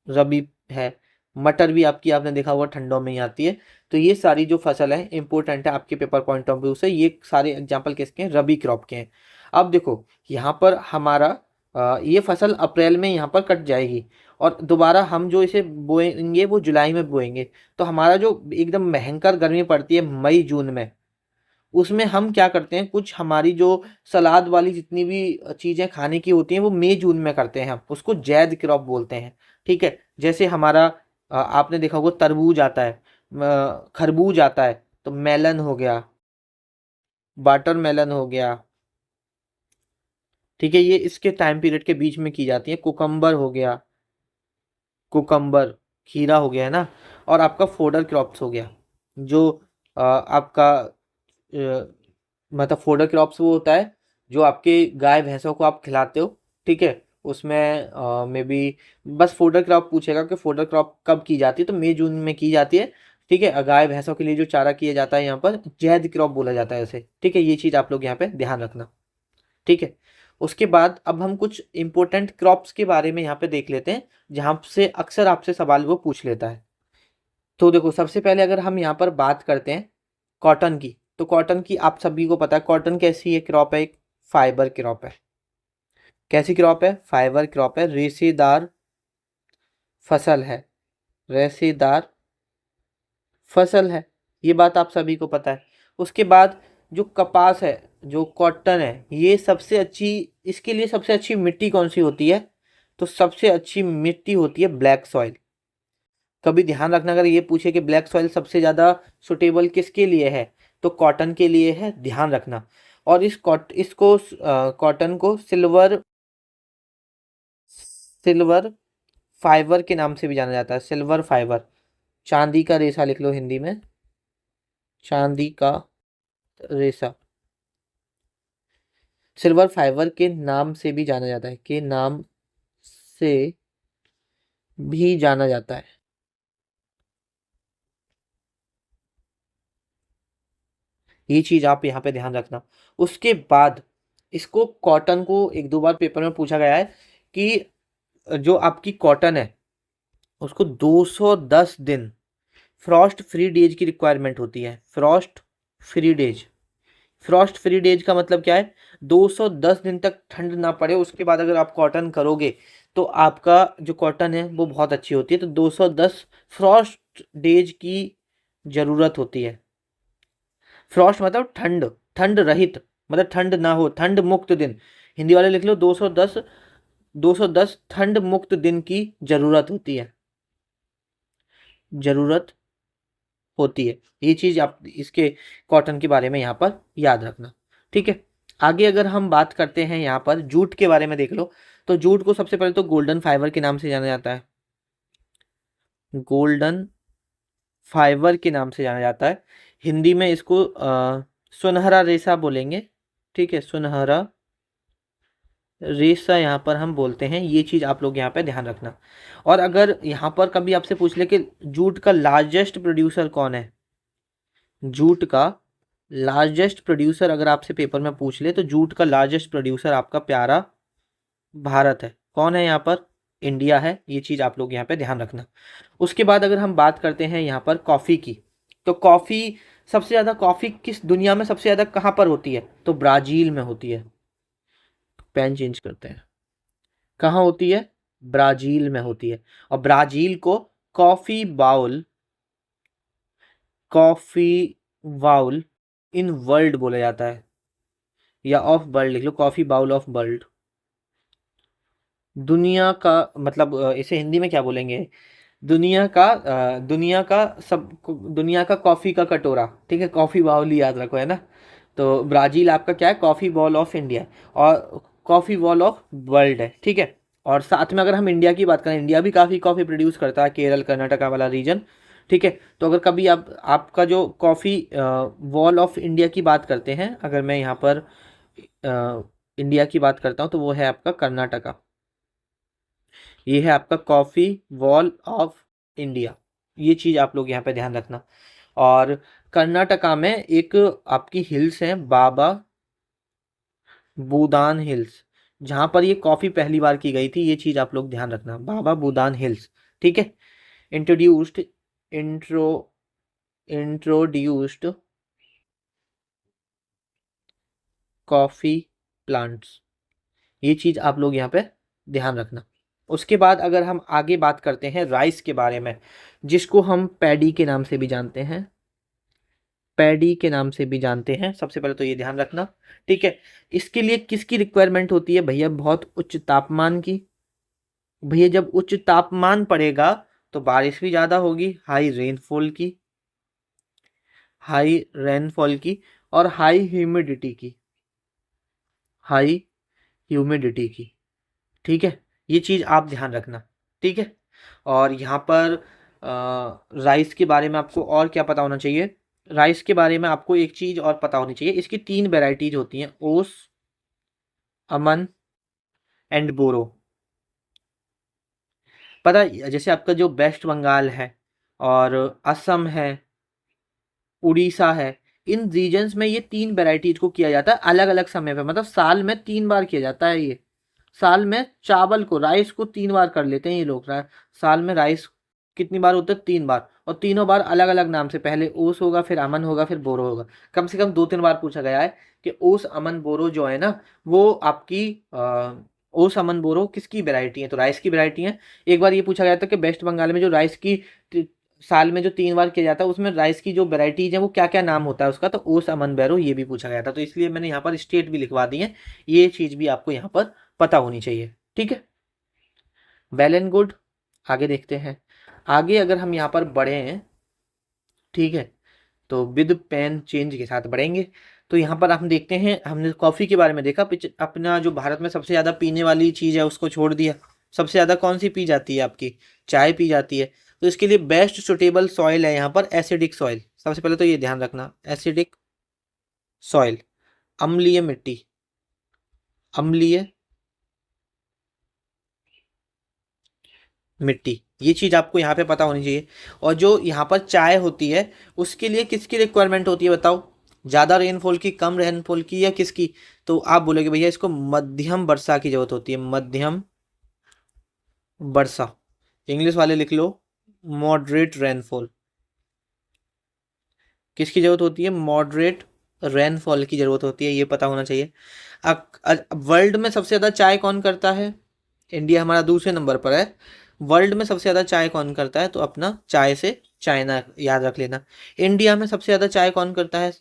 रबी है। मटर भी आपकी, आपने देखा होगा, ठंडों में ही आती है। तो ये सारी जो फसल है इंपॉर्टेंट है आपके पेपर पॉइंट ऑफ व्यू से। ये सारे एग्जाम्पल किसके हैं? रबी क्रॉप के हैं। अब देखो यहाँ पर हमारा ये फसल अप्रैल में यहाँ पर कट जाएगी, और दोबारा हम जो इसे बोएंगे वो जुलाई में बोएंगे। तो हमारा जो एकदम भयंकर गर्मी पड़ती है मई जून में, उसमें हम क्या करते हैं, कुछ हमारी जो सलाद वाली जितनी भी चीज़ें खाने की होती हैं वो मई जून में करते हैं, हम उसको जैद क्रॉप बोलते हैं। ठीक है, जैसे हमारा आपने देखा होगा तरबूज आता है, खरबूज आता है, तो मेलन हो गया, वाटर मेलन हो गया। ठीक है, ये इसके टाइम पीरियड के बीच में की जाती है। कुकम्बर हो गया, कुकम्बर, खीरा हो गया, है ना। और आपका फोडर क्रॉप्स हो गया, जो आपका मतलब फोडर क्रॉप्स वो होता है जो आपके गाय भैंसों को आप खिलाते हो। ठीक है, उसमें मे बी बस फोडर क्रॉप पूछेगा कि फोडर क्रॉप कब की जाती है, तो मई जून में की जाती है। ठीक है। गाय भैंसों के लिए जो चारा किया जाता है यहाँ पर जैद क्रॉप बोला जाता है उसे, ठीक है। ये चीज़ आप लोग यहाँ पे ध्यान रखना, ठीक है। उसके बाद अब हम कुछ इंपॉर्टेंट क्रॉप्स के बारे में यहाँ पे देख लेते हैं, जहाँ से अक्सर आपसे सवाल वो पूछ लेता है। तो देखो, सबसे पहले अगर हम यहाँ पर बात करते हैं कॉटन की, तो कॉटन की आप सभी को पता है कॉटन कैसी है क्रॉप है, एक फाइबर क्रॉप है। कैसी क्रॉप है? फाइबर क्रॉप है, रेशेदार फसल है, रेशेदार फसल है, ये बात आप सभी को पता है। उसके बाद जो कपास है, जो कॉटन है, ये सबसे अच्छी, इसके लिए सबसे अच्छी मिट्टी कौन सी होती है? तो सबसे अच्छी मिट्टी होती है ब्लैक सॉइल। कभी ध्यान रखना, अगर ये पूछे कि ब्लैक सॉइल सबसे ज़्यादा सुटेबल किसके लिए है, तो कॉटन के लिए है, ध्यान रखना। और इसको कॉटन को सिल्वर सिल्वर फाइबर के नाम से भी जाना जाता है, सिल्वर फाइबर। चांदी का रेशा लिख लो हिंदी में, चांदी का रेशा, सिल्वर फाइबर के नाम से भी जाना जाता है, के नाम से भी जाना जाता है। ये चीज आप यहाँ पे ध्यान रखना। उसके बाद इसको कॉटन को एक दो बार पेपर में पूछा गया है कि जो आपकी कॉटन है उसको 210 दिन फ्रॉस्ट फ्री डेज की रिक्वायरमेंट होती है। Frost free days, Frost free days का मतलब क्या है? 210 दिन तक ठंड ना पड़े, उसके बाद अगर आप कॉटन करोगे तो आपका जो कॉटन है वो बहुत अच्छी होती है। तो 210 फ्रॉस्ट डेज की ज़रूरत होती है। फ्रॉस्ट मतलब ठंड, ठंड रहित, मतलब ठंड ना हो, ठंड मुक्त दिन। हिंदी वाले लिख लो 210, 210 ठंड मुक्त दिन की ज़रूरत होती है, ज़रूरत होती है। ये चीज़ आप इसके कॉटन के बारे में यहाँ पर याद रखना, ठीक है। आगे अगर हम बात करते हैं यहाँ पर जूट के बारे में, देख लो। तो जूट को सबसे पहले तो गोल्डन फाइबर के नाम से जाना जाता है, गोल्डन फाइबर के नाम से जाना जाता है। हिंदी में इसको सुनहरा रेशा बोलेंगे, ठीक है, सुनहरा रेशा यहाँ पर हम बोलते हैं। ये चीज़ आप लोग यहाँ पे ध्यान रखना। और अगर यहाँ पर कभी आपसे पूछ ले कि जूट का लार्जेस्ट प्रोड्यूसर कौन है, जूट का लार्जेस्ट प्रोड्यूसर अगर आपसे पेपर में पूछ ले, तो जूट का लार्जेस्ट प्रोड्यूसर आपका प्यारा भारत है। कौन है यहाँ पर? इंडिया है। ये चीज़ आप लोग यहाँ पे ध्यान रखना। उसके बाद अगर हम बात करते हैं यहाँ पर कॉफ़ी की, तो कॉफ़ी सबसे ज़्यादा, कॉफ़ी किस दुनिया में सबसे ज़्यादा कहाँ पर होती है? तो ब्राज़ील में होती है। पेन चेंज करते हैं, कहाँ होती है? ब्राज़ील में होती है। और ब्राज़ील को coffee bowl, coffee bowl in world बोला जाता है, या ऑफ वर्ल्ड लिख लो, कॉफ़ी बाउल ऑफ वर्ल्ड। दुनिया का मतलब इसे हिंदी में क्या बोलेंगे? दुनिया का सब, दुनिया का कॉफ़ी का कटोरा, ठीक है, कॉफ़ी बाउल ही याद रखो, है ना। तो ब्राज़ील आपका क्या है? कॉफ़ी बॉल ऑफ इंडिया और कॉफ़ी बॉल ऑफ वर्ल्ड है, ठीक है। और साथ में अगर हम इंडिया की बात करें, इंडिया भी काफ़ी कॉफ़ी प्रोड्यूस करता है, केरल कर्नाटका वाला रीजन, ठीक है। तो अगर कभी आप आपका जो कॉफ़ी वॉल ऑफ इंडिया की बात करते हैं, अगर मैं यहाँ पर इंडिया की बात करता हूँ, तो वो है आपका कर्नाटका। ये है आपका कॉफ़ी वॉल ऑफ इंडिया। ये चीज़ आप लोग यहाँ पे ध्यान रखना। और कर्नाटका में एक आपकी हिल्स है, बाबा बूदान हिल्स, जहाँ पर ये कॉफ़ी पहली बार की गई थी। ये चीज़ आप लोग ध्यान रखना, बाबा बूदान हिल्स, ठीक है। Introduced intro introduced coffee plants, ये चीज़ आप लोग यहाँ पे ध्यान रखना। उसके बाद अगर हम आगे बात करते हैं राइस के बारे में, जिसको हम पैडी के नाम से भी जानते हैं, पैडी के नाम से भी जानते हैं, सबसे पहले तो ये ध्यान रखना, ठीक है। इसके लिए किसकी रिक्वायरमेंट होती है भैया? बहुत उच्च तापमान की। भैया जब उच्च तापमान पड़ेगा तो बारिश भी ज़्यादा होगी, हाई रेनफॉल की, हाई रेनफॉल की, और हाई ह्यूमिडिटी की, हाई ह्यूमिडिटी की, ठीक है। ये चीज़ आप ध्यान रखना, ठीक है। और यहाँ पर राइस के बारे में आपको और क्या पता होना चाहिए? राइस के बारे में आपको एक चीज़ और पता होनी चाहिए, इसकी 3 वैराइटीज होती हैं, ओस, अमन एंड बोरो। पता है, जैसे आपका जो वेस्ट बंगाल है और असम है, उड़ीसा है। इन रीजन्स में ये 3 वैराइटीज को किया जाता है अलग अलग समय पे, मतलब साल में 3 बार किया जाता है ये। साल में चावल को, राइस को 3 बार कर लेते हैं ये लोग। साल में राइस कितनी बार होता है? 3 बार, और तीनों बार अलग अलग नाम से। पहले ओस होगा, फिर अमन होगा, फिर बोरो होगा। कम से कम 2-3 बार पूछा गया है कि ओस अमन बोरो जो है ना, वो आपकी ओस अमन बोरो किसकी वैरायटी है? तो राइस की वैरायटी है। एक बार ये पूछा गया था कि वेस्ट बंगाल में जो राइस की साल में जो 3 बार किया जाता है, उसमें राइस की जो वैराइटीज है वो क्या क्या नाम होता है उसका? तो ओस अमन बैरो, ये भी पूछा गया था। तो इसलिए मैंने यहाँ पर स्टेट भी लिखवा दी है। ये चीज़ भी आपको यहाँ पर पता होनी चाहिए। ठीक है, वेल एंड गुड। आगे देखते हैं। आगे अगर हम यहाँ पर बढ़े हैं, ठीक है, तो विद पेन चेंज के साथ बढ़ेंगे। तो यहाँ पर हम देखते हैं, हमने कॉफ़ी के बारे में देखा। अपना जो भारत में सबसे ज़्यादा पीने वाली चीज़ है उसको छोड़ दिया। सबसे ज़्यादा कौन सी पी जाती है? आपकी चाय पी जाती है। तो इसके लिए बेस्ट सुटेबल सॉइल है यहाँ पर एसिडिक सॉइल। सबसे पहले तो ये ध्यान रखना, एसिडिक सॉइल, अम्लीय मिट्टी, अम्लीय मिट्टी, ये चीज़ आपको यहाँ पे पता होनी चाहिए। और जो यहाँ पर चाय होती है उसके लिए किसकी रिक्वायरमेंट होती है बताओ? ज़्यादा रेनफॉल की, कम रेनफॉल की, या किसकी? तो आप बोलोगे भैया इसको मध्यम वर्षा की जरूरत होती है, मध्यम वर्षा। इंग्लिश वाले लिख लो मॉडरेट रेनफॉल। किसकी जरूरत होती है? मॉडरेट रेनफॉल की जरूरत होती है, ये पता होना चाहिए। वर्ल्ड में सबसे ज़्यादा चाय कौन करता है? इंडिया हमारा दूसरे नंबर पर है। वर्ल्ड में सबसे ज़्यादा चाय कौन करता है? तो अपना चाय से चाइना, याद रख लेना। इंडिया में सबसे ज़्यादा चाय कौन करता है?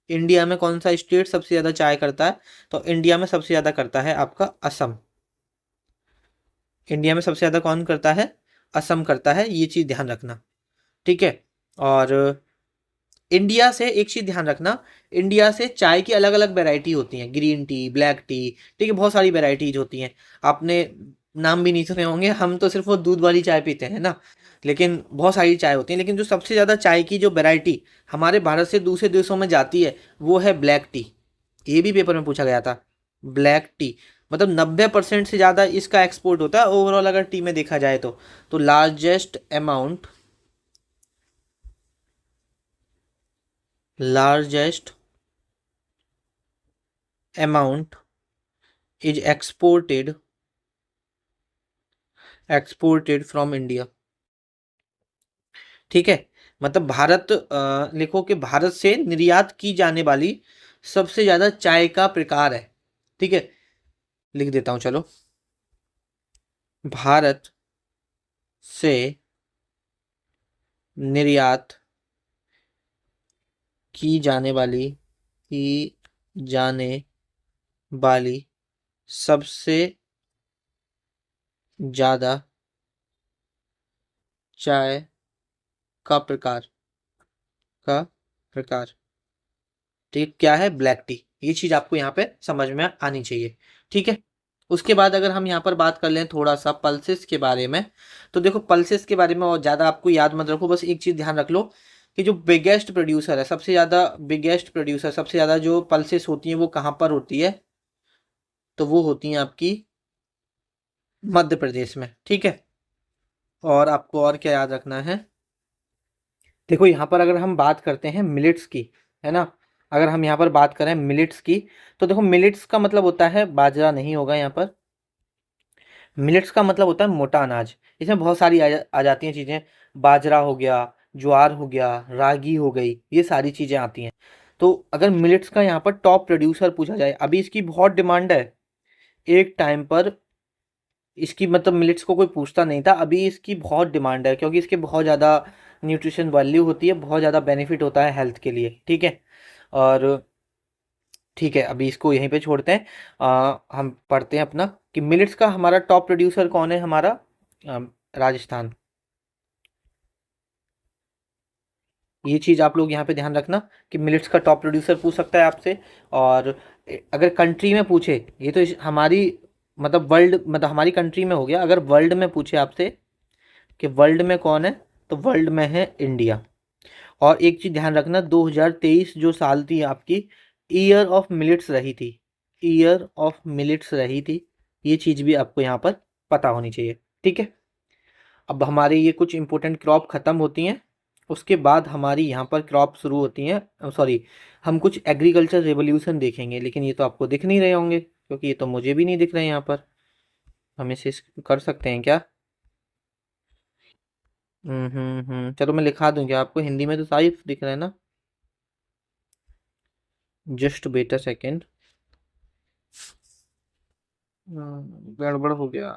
इंडिया में कौन सा स्टेट सबसे ज़्यादा चाय करता है? तो इंडिया में सबसे ज़्यादा करता है आपका असम। इंडिया में सबसे ज़्यादा कौन करता है? असम करता है, ये चीज़ ध्यान रखना। ठीक है, और इंडिया से एक चीज़ ध्यान रखना, इंडिया से चाय की अलग अलग वैरायटी होती हैं, ग्रीन टी, ब्लैक टी, ठीक है, बहुत सारी वैरायटीज होती हैं। आपने नाम भी नहीं सुने होंगे, हम तो सिर्फ वो दूध वाली चाय पीते हैं ना, लेकिन बहुत सारी चाय होती हैं। लेकिन जो सबसे ज़्यादा चाय की जो वैरायटी हमारे भारत से दूसरे देशों में जाती है वो है ब्लैक टी। ये भी पेपर में पूछा गया था। ब्लैक टी मतलब 90% से ज़्यादा इसका एक्सपोर्ट होता है ओवरऑल, अगर टी में देखा जाए तो largest amount, largest amount is exported from India। ठीक है, मतलब भारत, लिखो कि भारत से निर्यात की जाने वाली सबसे ज्यादा चाय का प्रकार है। ठीक है, लिख देता हूं चलो। भारत से निर्यात की जाने वाली, की जाने वाली सबसे ज्यादा चाय का प्रकार, का प्रकार, ठीक, क्या है? Black T. ये चीज आपको यहाँ पे समझ में आनी चाहिए। ठीक है, उसके बाद अगर हम यहाँ पर बात कर लें थोड़ा सा पल्सेस के बारे में, तो देखो पल्सेस के बारे में और ज़्यादा आपको याद मत रखो, बस एक चीज़ ध्यान रख लो कि जो बिगेस्ट प्रोड्यूसर है, सबसे ज़्यादा बिगेस्ट प्रोड्यूसर, सबसे ज़्यादा जो पल्सेस होती हैं वो कहाँ पर होती है? तो वो होती हैं आपकी मध्य प्रदेश में। ठीक है, और आपको और क्या याद रखना है? देखो यहाँ पर अगर हम बात करते हैं मिलिट्स की, है ना, अगर हम यहाँ पर बात करें मिलिट्स की, तो देखो मिलिट्स का मतलब होता है बाजरा, नहीं होगा यहाँ पर। मिलेट्स का मतलब होता है मोटा अनाज। इसमें बहुत सारी आ जाती हैं चीज़ें, बाजरा हो गया, ज्वार हो गया, रागी हो गई, ये सारी चीज़ें आती हैं। तो अगर मिलेट्स का यहाँ पर टॉप प्रोड्यूसर पूछा जाए, अभी इसकी बहुत डिमांड है। एक टाइम पर इसकी, मतलब मिलेट्स को कोई पूछता नहीं था, अभी इसकी बहुत डिमांड है क्योंकि इसके बहुत ज़्यादा न्यूट्रिशन वैल्यू होती है, बहुत ज़्यादा बेनिफिट होता है हेल्थ के लिए। ठीक है, और ठीक है, अभी इसको यहीं पे छोड़ते हैं। हम पढ़ते हैं अपना कि मिलिट्स का हमारा टॉप प्रोड्यूसर कौन है? हमारा राजस्थान। ये चीज़ आप लोग यहाँ पे ध्यान रखना कि मिलिट्स का टॉप प्रोड्यूसर पूछ सकता है आपसे। और अगर कंट्री में पूछे, ये तो हमारी, मतलब वर्ल्ड, मतलब हमारी कंट्री में हो गया। अगर वर्ल्ड में पूछे आपसे कि वर्ल्ड में कौन है, तो वर्ल्ड में है इंडिया। और एक चीज़ ध्यान रखना, 2023 जो साल थी आपकी, ईयर ऑफ मिलिट्स रही थी, ईयर ऑफ मिलिट्स रही थी। ये चीज़ भी आपको यहाँ पर पता होनी चाहिए। ठीक है, अब हमारे ये कुछ इंपॉर्टेंट क्रॉप ख़त्म होती हैं, उसके बाद हमारी यहाँ पर क्रॉप शुरू होती हैं, सॉरी, हम कुछ एग्रीकल्चर रेवोल्यूशन देखेंगे, लेकिन ये तो आपको दिख नहीं रहे होंगे क्योंकि ये तो मुझे भी नहीं दिख रहे हैं यहाँ पर। हम इसे कर सकते हैं क्या? चलो मैं लिखा दूं क्या आपको? हिंदी में तो साफ दिख रहा है ना? Just wait a second. गड़बड़ हो गया।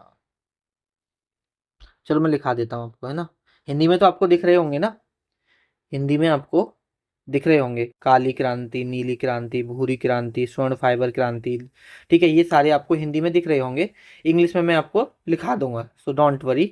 चलो मैं लिखा देता हूँ आपको, है ना? हिंदी में तो आपको दिख रहे होंगे ना? हिंदी में आपको दिख रहे होंगे, काली क्रांति, नीली क्रांति, भूरी क्रांति, स्वर्ण फाइबर क्रांति। ठीक है, ये सारे आपको हिंदी में दिख रहे होंगे। इंग्लिश में मैं आपको लिखा दूंगा, सो डोंट वरी।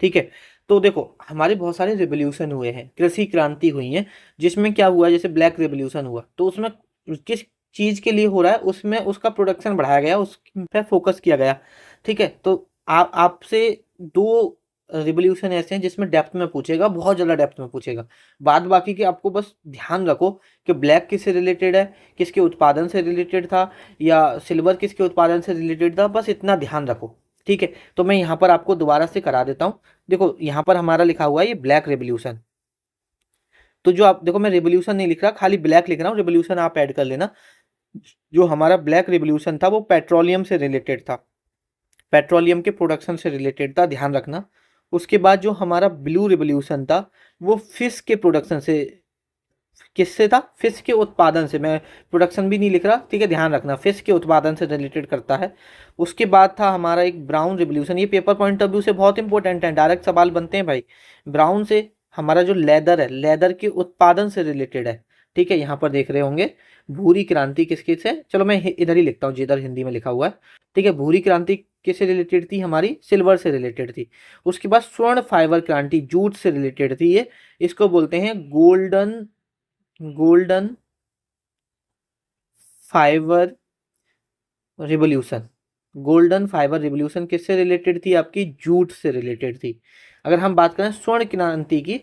ठीक है, तो देखो हमारे बहुत सारे रिवोल्यूशन हुए हैं, कृषि क्रांति हुई है, जिसमें क्या हुआ, जैसे ब्लैक रिवोल्यूशन हुआ तो उसमें किस चीज के लिए हो रहा है, उसमें उसका प्रोडक्शन बढ़ाया गया, उस पर फोकस किया गया। ठीक है, तो आपसे दो रिवोल्यूशन ऐसे हैं जिसमें डेप्थ में पूछेगा, बहुत ज़्यादा डेप्थ में पूछेगा। बाद बाकी के आपको बस ध्यान रखो कि ब्लैक किससे रिलेटेड है, किसके उत्पादन से रिलेटेड था, या सिल्वर किसके उत्पादन से रिलेटेड था, बस इतना ध्यान रखो। ठीक है, तो मैं यहाँ पर आपको दोबारा से करा देता हूँ। देखो यहाँ पर हमारा लिखा हुआ है ये ब्लैक रेवोल्यूशन। तो जो आप देखो, मैं रेवोल्यूशन नहीं लिख रहा, खाली ब्लैक लिख रहा हूँ, रेवोल्यूशन आप ऐड कर लेना। जो हमारा ब्लैक रेवोल्यूशन था वो पेट्रोलियम से रिलेटेड था, पेट्रोलियम के प्रोडक्शन से रिलेटेड था, ध्यान रखना। उसके बाद जो हमारा ब्लू रिवोल्यूशन था वो फिश के प्रोडक्शन से, किससे था? फिश के उत्पादन से। मैं प्रोडक्शन भी नहीं लिख रहा, ठीक है, ध्यान रखना, फिश के उत्पादन से रिलेटेड करता है। उसके बाद था हमारा एक ब्राउन रिवोल्यूशन, ये पेपर पॉइंट ऑफ व्यू से बहुत इंपॉर्टेंट है, डायरेक्ट सवाल बनते हैं भाई। ब्राउन से हमारा जो लेदर है, लेदर के उत्पादन से रिलेटेड है। ठीक है, यहाँ पर देख रहे होंगे। भूरी क्रांति किसके से, चलो मैं इधर ही लिखता हूँ जिधर हिंदी में लिखा हुआ है। ठीक है, भूरी क्रांति किससे रिलेटेड थी? हमारी सिल्वर से रिलेटेड थी। उसके बाद स्वर्ण फाइबर क्रांति जूट से रिलेटेड थी ये, इसको बोलते हैं golden, golden fibre revolution. Golden fibre revolution किससे रिलेटेड थी? आपकी जूट से रिलेटेड थी। अगर हम बात करें स्वर्ण क्रांति की,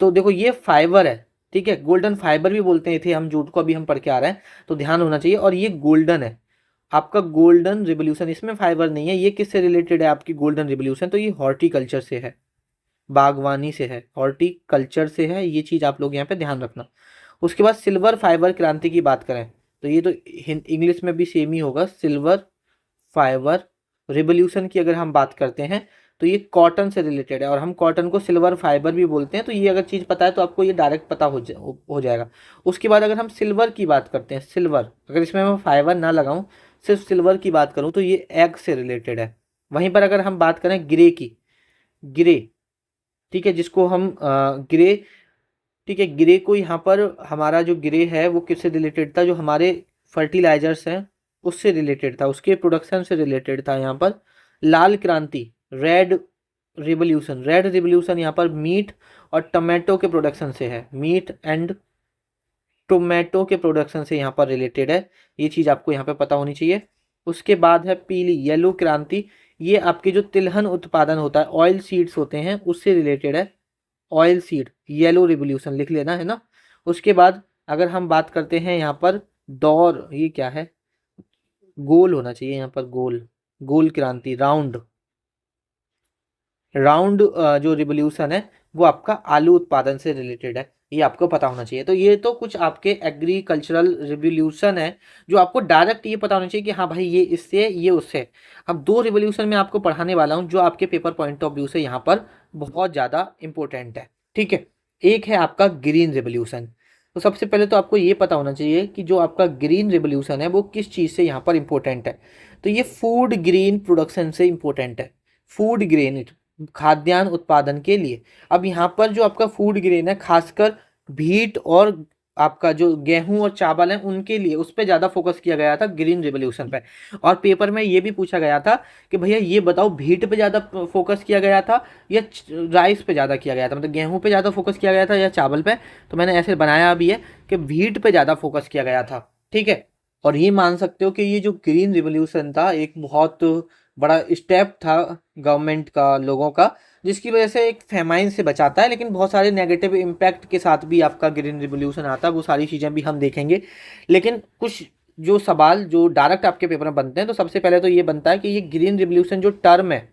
तो देखो ये फाइबर है, ठीक है, गोल्डन फाइबर भी बोलते थे हम जूट को, अभी हम पढ़ के आ रहे हैं तो ध्यान होना चाहिए। और ये गोल्डन है आपका, गोल्डन रिवोल्यूशन, इसमें फाइबर नहीं है। ये किससे रिलेटेड है आपकी गोल्डन रिवोल्यूशन? तो ये हॉर्टिकल्चर से है, बागवानी से है, हॉर्टिकल्चर से है, ये चीज़ आप लोग यहाँ पे ध्यान रखना। उसके बाद सिल्वर फाइबर क्रांति की बात करें तो ये तो इंग्लिश में भी सेम ही होगा, सिल्वर फाइबर रिवोल्यूशन की अगर हम बात करते हैं तो ये कॉटन से रिलेटेड है, और हम कॉटन को सिल्वर फाइबर भी बोलते हैं। तो ये अगर चीज़ पता है तो आपको ये डायरेक्ट पता हो जाएगा। उसके बाद अगर हम सिल्वर की बात करते हैं, सिल्वर अगर इसमें मैं फाइबर ना लगाऊं, सिर्फ सिल्वर की बात करूं तो ये एग से रिलेटेड है। वहीं पर अगर हम बात करें ग्रे की, ग्रे, ठीक है, जिसको हम ग्रे, ठीक है, ग्रे को यहाँ पर हमारा जो ग्रे है वो किससे रिलेटेड था? जो हमारे फर्टिलाइजर्स हैं उससे रिलेटेड था, उसके प्रोडक्शन से रिलेटेड था। यहाँ पर लाल क्रांति, रेड रिवोल्यूशन, रेड रिवोल्यूशन यहाँ पर मीट और टमाटो के प्रोडक्शन से है, मीट एंड टोमेटो के प्रोडक्शन से यहाँ पर रिलेटेड है। ये चीज़ आपको यहाँ पे पता होनी चाहिए। उसके बाद है पीली, येलो क्रांति, ये आपके जो तिलहन उत्पादन होता है, ऑयल सीड्स होते हैं, उससे रिलेटेड है, ऑयल सीड, येलो रिवोल्यूशन लिख लेना, है ना? उसके बाद अगर हम बात करते हैं यहाँ पर दौर, ये क्या है? गोल होना चाहिए यहाँ पर, गोल, गोल क्रांति, राउंड, राउंड जो रिवोल्यूशन है वो आपका आलू उत्पादन से रिलेटेड है, ये आपको पता होना चाहिए। तो ये तो कुछ आपके एग्रीकल्चरल रिवोल्यूशन है जो आपको डायरेक्ट ये पता होना चाहिए कि हाँ भाई ये इससे है, ये उससे है। अब दो रिवोल्यूशन मैं आपको पढ़ाने वाला हूँ जो आपके पेपर पॉइंट ऑफ व्यू से यहाँ पर बहुत ज़्यादा इंपॉर्टेंट है। ठीक है, एक है आपका ग्रीन रिवोल्यूशन। तो सबसे पहले तो आपको ये पता होना चाहिए कि जो आपका ग्रीन रिवोल्यूशन है वो किस चीज़ से यहाँ पर इंपॉर्टेंट है। तो ये फूड ग्रेन प्रोडक्शन से इंपॉर्टेंट है, फूड ग्रेन, खाद्यान्न उत्पादन के लिए। अब यहाँ पर जो आपका फूड ग्रेन है, खासकर व्हीट और आपका जो गेहूं और चावल है उनके लिए, उस पर ज़्यादा फोकस किया गया था ग्रीन रिवोल्यूशन पे। और पेपर में ये भी पूछा गया था कि भैया ये बताओ व्हीट पे ज़्यादा फोकस किया गया था या राइस पे ज़्यादा किया गया था, मतलब गेहूं पे ज़्यादा फोकस किया गया था या चावल पे। तो मैंने ऐसे बनाया भी है कि व्हीट पे ज़्यादा फोकस किया गया था। ठीक है, और ये मान सकते हो कि ये जो ग्रीन रिवोल्यूशन था एक बहुत बड़ा स्टेप था गवर्नमेंट का, लोगों का, जिसकी वजह से एक फेमाइन से बचाता है। लेकिन बहुत सारे नेगेटिव इम्पैक्ट के साथ भी आपका ग्रीन रिवोल्यूशन आता है, वो सारी चीज़ें भी हम देखेंगे। लेकिन कुछ जो सवाल जो डायरेक्ट आपके पेपर में बनते हैं, तो सबसे पहले तो ये बनता है कि ये ग्रीन रिवोल्यूशन जो टर्म है,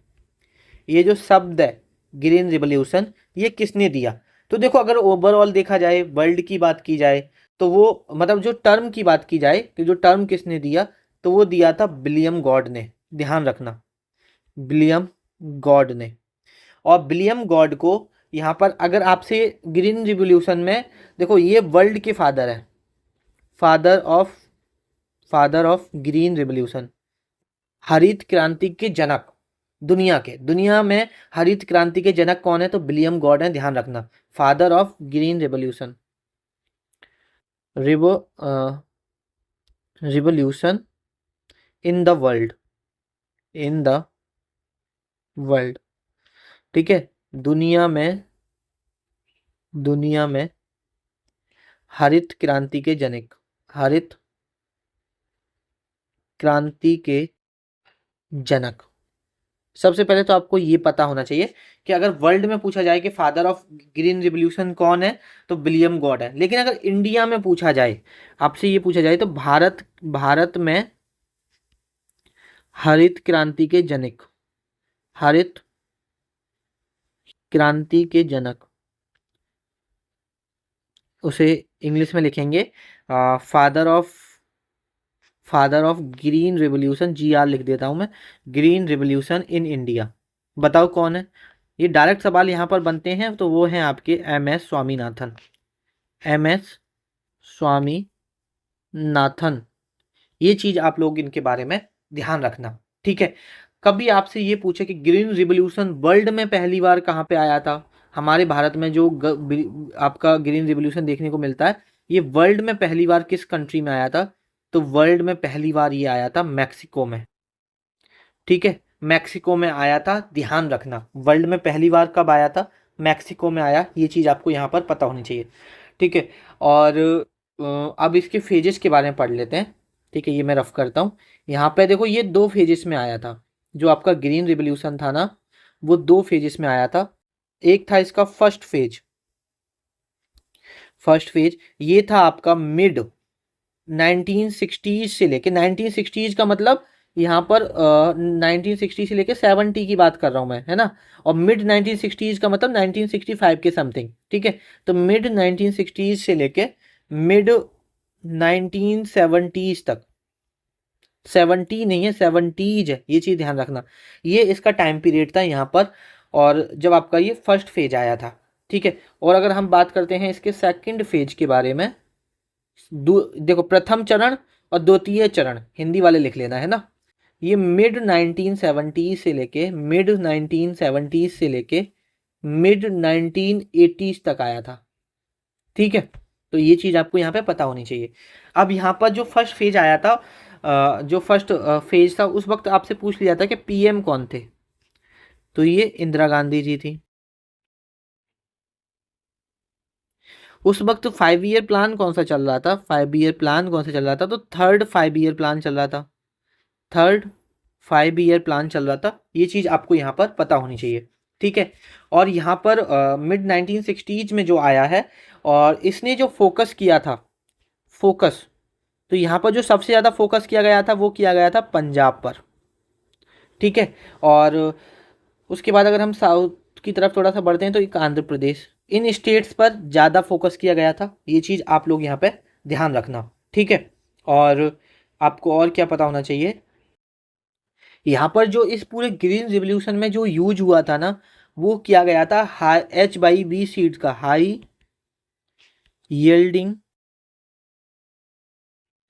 ये जो शब्द है, ग्रीन रिवॉल्यूशन ये किसने दिया? तो देखो अगर ओवरऑल देखा जाए, वर्ल्ड की बात की जाए, तो वो मतलब जो टर्म की बात की जाए कि जो टर्म किसने दिया, तो वो दिया था विलियम गॉड ने। ध्यान रखना, विलियम गॉड ने। और विलियम गॉड को यहाँ पर अगर आपसे ग्रीन रिवॉल्यूशन में, देखो ये वर्ल्ड के फादर है, फादर ऑफ ग्रीन रिवॉल्यूशन, हरित क्रांति के जनक। दुनिया में हरित क्रांति के जनक कौन है? तो विलियम गॉड है। ध्यान रखना, father of green revolution, Revo revolution in the world, in the world. ठीक है, दुनिया में हरित क्रांति के जनक, हरित क्रांति के जनक। सबसे पहले तो आपको ये पता होना चाहिए कि अगर वर्ल्ड में पूछा जाए कि फादर ऑफ ग्रीन रिवॉल्यूशन कौन है, तो विलियम गॉड है। लेकिन अगर इंडिया में पूछा जाए, आपसे ये पूछा जाए, तो भारत में हरित क्रांति के जनक, हरित क्रांति के जनक, उसे इंग्लिश में लिखेंगे father of green revolution, GR लिख देता हूं मैं, ग्रीन रिवॉल्यूशन इन इंडिया। बताओ कौन है? ये डायरेक्ट सवाल यहाँ पर बनते हैं, तो वो हैं आपके MS स्वामीनाथन, MS स्वामीनाथन। ये चीज आप लोग इनके बारे में ध्यान रखना। ठीक है, कभी आपसे ये पूछे कि ग्रीन रिवॉल्यूशन वर्ल्ड में पहली बार कहाँ पे आया था? हमारे भारत में जो आपका ग्रीन रिवॉल्यूशन देखने को मिलता है, ये वर्ल्ड में पहली बार किस कंट्री में आया था? तो वर्ल्ड में पहली बार ये आया था मैक्सिको में। ठीक है, मैक्सिको में आया था। ध्यान रखना, वर्ल्ड में पहली बार कब आया था? मैक्सिको में आया। ये चीज़ आपको यहाँ पर पता होनी चाहिए। ठीक है, और अब इसके फेजेस के बारे में पढ़ लेते हैं। ठीक है, ये मैं रफ करता हूँ। यहाँ पे देखो, ये 2 फेजेस में आया था। जो आपका ग्रीन रिवॉल्यूशन था ना, वो 2 फेजेस में आया था। एक था इसका फर्स्ट फेज, ये था आपका मिड 1960s से लेके, 1960s का मतलब यहाँ पर 1960 से लेके 70 की बात कर रहा हूँ मैं, है ना। और मिड 1960s का मतलब 1965 के समथिंग। ठीक है, तो मिड 1960s से लेके मिड 1970s तक, 70 नहीं है, 70s है, ये चीज़ ध्यान रखना। ये इसका टाइम पीरियड था यहाँ पर, और जब आपका ये फर्स्ट फेज आया था। ठीक है, और अगर हम बात करते हैं इसके सेकंड फेज के बारे में, देखो प्रथम चरण और द्वितीय चरण, हिंदी वाले लिख लेना, है ना। ये मिड 1970 से लेके मिड 1980s तक आया था। ठीक है, तो ये चीज़ आपको यहाँ पे पता होनी चाहिए। अब यहाँ पर जो फर्स्ट फेज आया था, जो फर्स्ट फेज था, उस वक्त आपसे पूछ लिया था कि PM कौन थे? तो ये इंदिरा गांधी जी थी। उस वक्त 5 ईयर प्लान कौन सा चल रहा था? 5 ईयर प्लान कौन सा चल रहा था? तो थर्ड 5 ईयर प्लान चल रहा था, थर्ड 5 ईयर प्लान चल रहा था। ये चीज़ आपको यहाँ पर पता होनी चाहिए। ठीक है, और यहाँ पर मिड 1960s में जो आया है, और इसने जो फोकस किया था, तो यहाँ पर जो सबसे ज़्यादा फोकस किया गया था, वो किया गया था पंजाब पर। ठीक है, और उसके बाद अगर हम साउथ की तरफ थोड़ा सा बढ़ते हैं, तो एक आंध्र प्रदेश, इन स्टेट्स पर ज़्यादा फोकस किया गया था। ये चीज़ आप लोग यहाँ पे ध्यान रखना। ठीक है, और आपको और क्या पता होना चाहिए, यहाँ पर जो इस पूरे ग्रीन रिवॉल्यूशन में जो यूज हुआ था ना, वो किया गया था H/B सीड्स का, high yielding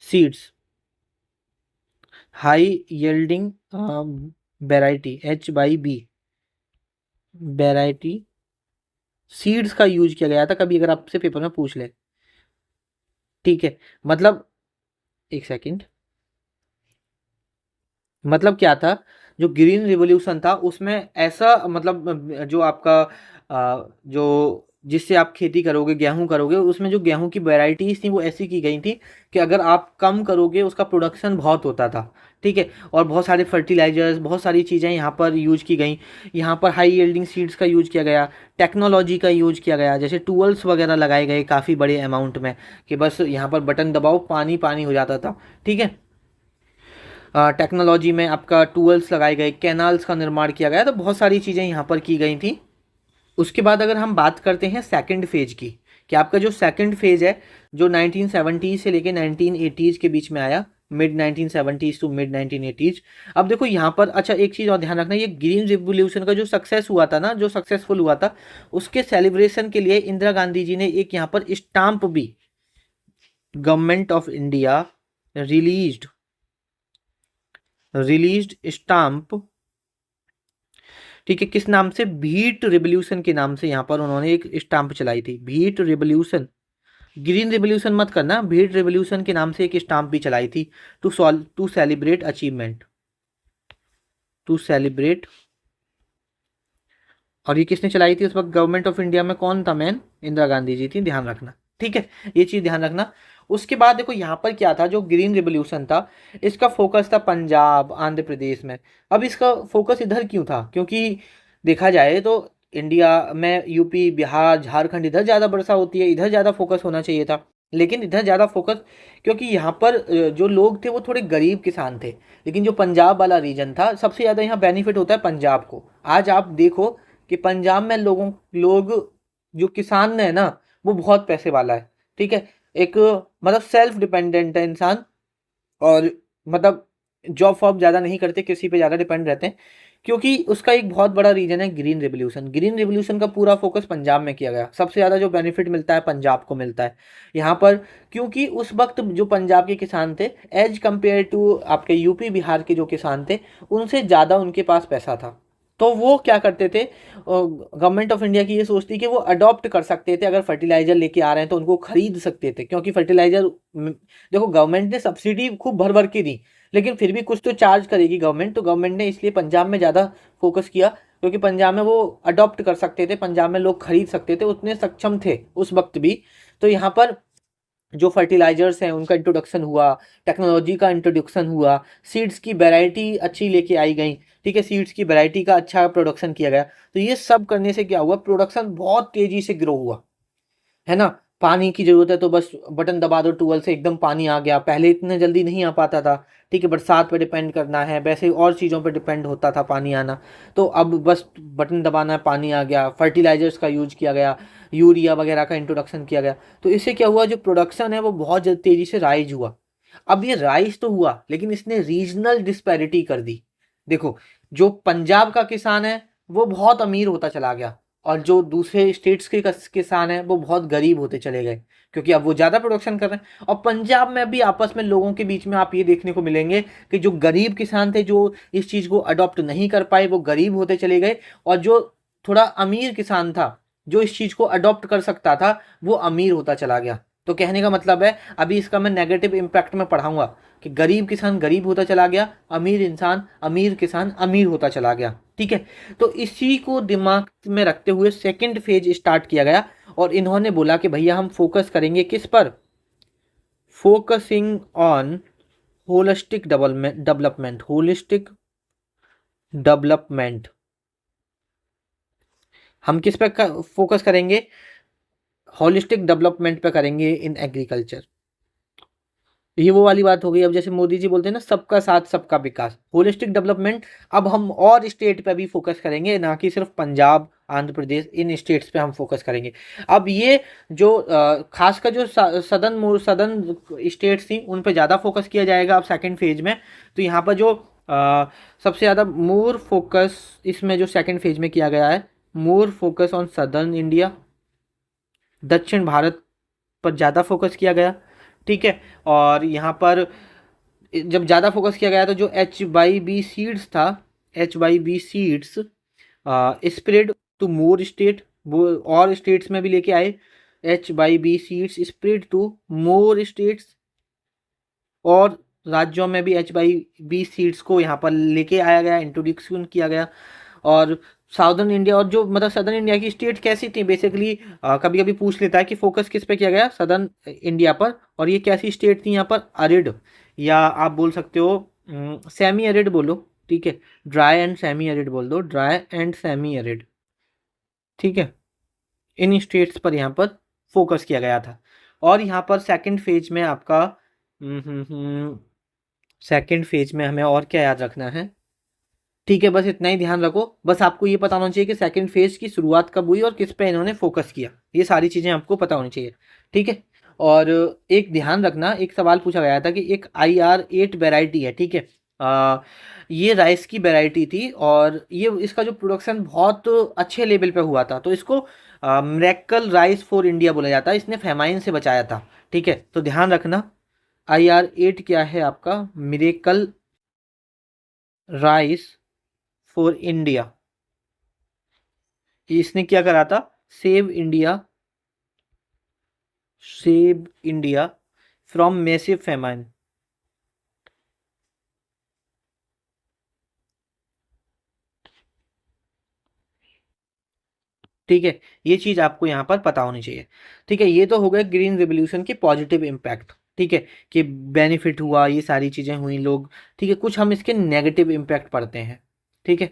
seeds, high yielding variety, H/B variety seeds का यूज किया गया था। कभी अगर आपसे पेपर में पूछ ले। ठीक है, मतलब एक सेकंड, मतलब क्या था, जो ग्रीन रिवॉल्यूशन था उसमें ऐसा, मतलब जो आपका जो जिससे आप खेती करोगे, गेहूं करोगे, उसमें जो गेहूं की वैरायटीज थी वो ऐसी की गई थी कि अगर आप कम करोगे उसका प्रोडक्शन बहुत होता था। ठीक है, और बहुत सारे फर्टिलाइजर्स, बहुत सारी चीज़ें यहाँ पर यूज की गई। यहाँ पर हाई यील्डिंग सीड्स का यूज किया गया, टेक्नोलॉजी का यूज किया गया, जैसे टूल्स वगैरह लगाए गए काफ़ी बड़े अमाउंट में, कि बस यहाँ पर बटन दबाओ, पानी पानी हो जाता था। ठीक है, टेक्नोलॉजी में आपका टूल्स लगाए गए, कैनाल्स का निर्माण किया गया, तो बहुत सारी चीज़ें यहाँ पर की गई थी। उसके बाद अगर हम बात करते हैं सेकंड फेज की, कि आपका जो सेकंड फेज है जो 1970 से लेके 1980s के बीच में आया, mid 1970s to mid 1980s। अब देखो यहाँ पर अच्छा एक चीज़ और ध्यान रखना, ये ग्रीन रिवोल्यूशन का जो सक्सेस हुआ था ना, जो सक्सेसफुल हुआ था, उसके सेलिब्रेशन के लिए इंदिरा गांधी जी ने एक यहाँ पर स्टाम्प भी, government of India released stamp, ठीक है, किस नाम से, भीट रिवोल्यूशन के नाम से यहाँ पर उन्होंने एक स्टाम्प चलाई थी, भीट रिवोल्यूशन, ग्रीन रिवोल्यूशन मत करना, भीट रिवोल्यूशन के नाम से एक स्टाम्प भी चलाई थी, to celebrate achievement, to celebrate. और ये किसने चलाई थी उस वक्त, गवर्नमेंट ऑफ इंडिया में कौन था मैन, इंदिरा गांधी जी थी, ध्यान रखना, ठीक है, ये चीज ध्यान रखना। उसके बाद देखो यहाँ पर क्या था, जो ग्रीन रिवोल्यूशन था इसका फोकस था पंजाब आंध्र प्रदेश में। अब इसका फोकस इधर क्यों था, क्योंकि देखा जाए तो इंडिया में यूपी बिहार झारखंड इधर ज़्यादा वर्षा होती है, इधर ज़्यादा फोकस होना चाहिए था, लेकिन इधर ज़्यादा फोकस, क्योंकि यहाँ पर जो लोग थे वो थोड़े गरीब किसान थे, लेकिन जो पंजाब वाला रीजन था सबसे ज़्यादा यहाँ बेनिफिट होता है पंजाब को। आज आप देखो कि पंजाब में लोग जो किसान है ना वो बहुत पैसे वाला है, ठीक है, एक मतलब सेल्फ डिपेंडेंट है इंसान, और मतलब जॉब फॉब ज़्यादा नहीं करते, किसी पे ज़्यादा डिपेंड रहते हैं, क्योंकि उसका एक बहुत बड़ा रीजन है ग्रीन रिवोल्यूशन। ग्रीन रिवोल्यूशन का पूरा फोकस पंजाब में किया गया, सबसे ज़्यादा जो बेनिफिट मिलता है पंजाब को मिलता है यहाँ पर, क्योंकि उस वक्त जो पंजाब के किसान थे एज कम्पेयर टू आपके यूपी बिहार के जो किसान थे उनसे ज़्यादा उनके पास पैसा था। तो वो क्या करते थे, गवर्नमेंट ऑफ इंडिया की ये सोचती कि वो अडॉप्ट कर सकते थे, अगर फर्टिलाइजर लेके आ रहे हैं तो उनको खरीद सकते थे, क्योंकि फर्टिलाइजर देखो गवर्नमेंट ने सब्सिडी खूब भर भर के दी, लेकिन फिर भी कुछ तो चार्ज करेगी गवर्नमेंट, तो गवर्नमेंट ने इसलिए पंजाब में ज़्यादा फोकस किया, क्योंकि पंजाब में वो अडॉप्ट कर सकते थे, पंजाब में लोग खरीद सकते थे, उतने सक्षम थे उस वक्त भी। तो यहाँ पर जो फर्टिलाइजर्स हैं उनका इंट्रोडक्शन हुआ, टेक्नोलॉजी का इंट्रोडक्शन हुआ, सीड्स की वैरायटी अच्छी लेके आई गई, ठीक है, सीड्स की वैरायटी का अच्छा प्रोडक्शन किया गया। तो ये सब करने से क्या हुआ, प्रोडक्शन बहुत तेजी से ग्रो हुआ, है ना। पानी की जरूरत है तो बस बटन दबा दो ट्यूबवेल से एकदम पानी आ गया, पहले इतने जल्दी नहीं आ पाता था, ठीक है, बरसात पे डिपेंड करना है, वैसे और चीज़ों पे डिपेंड होता था पानी आना, तो अब बस बटन दबाना है पानी आ गया। फर्टिलाइजर्स का यूज किया गया, यूरिया वगैरह का इंट्रोडक्शन किया गया, तो इससे क्या हुआ, जो प्रोडक्शन है वो बहुत तेज़ी से राइज हुआ। अब ये राइज तो हुआ लेकिन इसने रीजनल डिस्पैरिटी कर दी। देखो जो पंजाब का किसान है वो बहुत अमीर होता चला गया, और जो दूसरे स्टेट्स के किसान हैं वो बहुत गरीब होते चले गए, क्योंकि अब वो ज़्यादा प्रोडक्शन कर रहे हैं। और पंजाब में भी आपस में लोगों के बीच में आप ये देखने को मिलेंगे कि जो गरीब किसान थे जो इस चीज़ को अडॉप्ट नहीं कर पाए वो गरीब होते चले गए, और जो थोड़ा अमीर किसान था जो इस चीज़ को अडॉप्ट कर सकता था वो अमीर होता चला गया। तो कहने का मतलब है, अभी इसका मैं नेगेटिव इम्पैक्ट में पढ़ाऊंगा कि गरीब किसान गरीब होता चला गया, अमीर किसान अमीर होता चला गया, ठीक है। तो इसी को दिमाग में रखते हुए सेकंड फेज स्टार्ट किया गया, और इन्होंने बोला कि भैया हम फोकस करेंगे किस पर, focusing on holistic development, holistic development. हम किस पर फोकस करेंगे, होलिस्टिक डेवलपमेंट पे करेंगे इन एग्रीकल्चर। ये वो वाली बात हो गई, अब जैसे मोदी जी बोलते हैं ना सबका साथ सबका विकास, होलिस्टिक डेवलपमेंट। अब हम और स्टेट पे भी फोकस करेंगे, ना कि सिर्फ पंजाब आंध्र प्रदेश, इन स्टेट्स पे हम फोकस करेंगे। अब ये जो खासकर जो सदन स्टेट्स थी उन पे ज़्यादा फोकस किया जाएगा अब सेकंड फेज में। तो यहाँ पर जो सबसे ज़्यादा मोर फोकस इसमें जो सेकंड फेज में किया गया है, more focus on southern India, दक्षिण भारत पर ज़्यादा फोकस किया गया, ठीक है। और यहाँ पर जब ज़्यादा फोकस किया गया तो जो HYB सीड्स था, HYB seeds spread to more state, वो और स्टेट्स में भी लेके आए, HYB seeds spread to more states, और राज्यों में भी HYB सीड्स को यहाँ पर लेके आया गया, इंट्रोड्यूक्शन किया गया। और साउदर्न इंडिया, और जो मतलब सदर्न इंडिया की स्टेट कैसी थी बेसिकली, कभी कभी पूछ लेता है कि फोकस किस पे किया गया, सदर्न इंडिया पर, और ये कैसी स्टेट थी यहाँ पर, अरिड, या आप बोल सकते हो सेमी एरिड बोलो, ठीक है, ड्राई एंड सेमी एरिड बोल दो, ड्राई एंड सेमी एरिड, ठीक है। इन स्टेट्स पर यहाँ पर फोकस किया गया था। और यहाँ पर सेकंड फेज में आपका सेकंड फेज में हमें और क्या याद रखना है, ठीक है, बस इतना ही ध्यान रखो। बस आपको ये पता होना चाहिए कि सेकंड फेज की शुरुआत कब हुई और किस पे इन्होंने फोकस किया, ये सारी चीज़ें आपको पता होनी चाहिए। ठीक है। और एक ध्यान रखना, एक सवाल पूछा गया था कि एक IR8 वैरायटी है, ठीक है, ये राइस की वैरायटी थी और ये इसका जो प्रोडक्शन बहुत अच्छे लेवल पे हुआ था, तो इसको मिरेकल राइस फॉर इंडिया बोला जाता है, इसने फेमाइन से बचाया था। ठीक है, तो ध्यान रखना, IR8 क्या है आपका, मिरेकल राइस फॉर इंडिया। इसने क्या करा था, save India, save India from massive famine. ठीक है, ये चीज़ आपको यहाँ पर पता होनी चाहिए। ठीक है, ये तो हो गए ग्रीन रिवोल्यूशन के पॉजिटिव इम्पैक्ट। ठीक है, कि बेनिफिट हुआ, ये सारी चीज़ें हुई लोग। ठीक है, कुछ हम इसके नेगेटिव इम्पैक्ट पढ़ते हैं। ठीक है,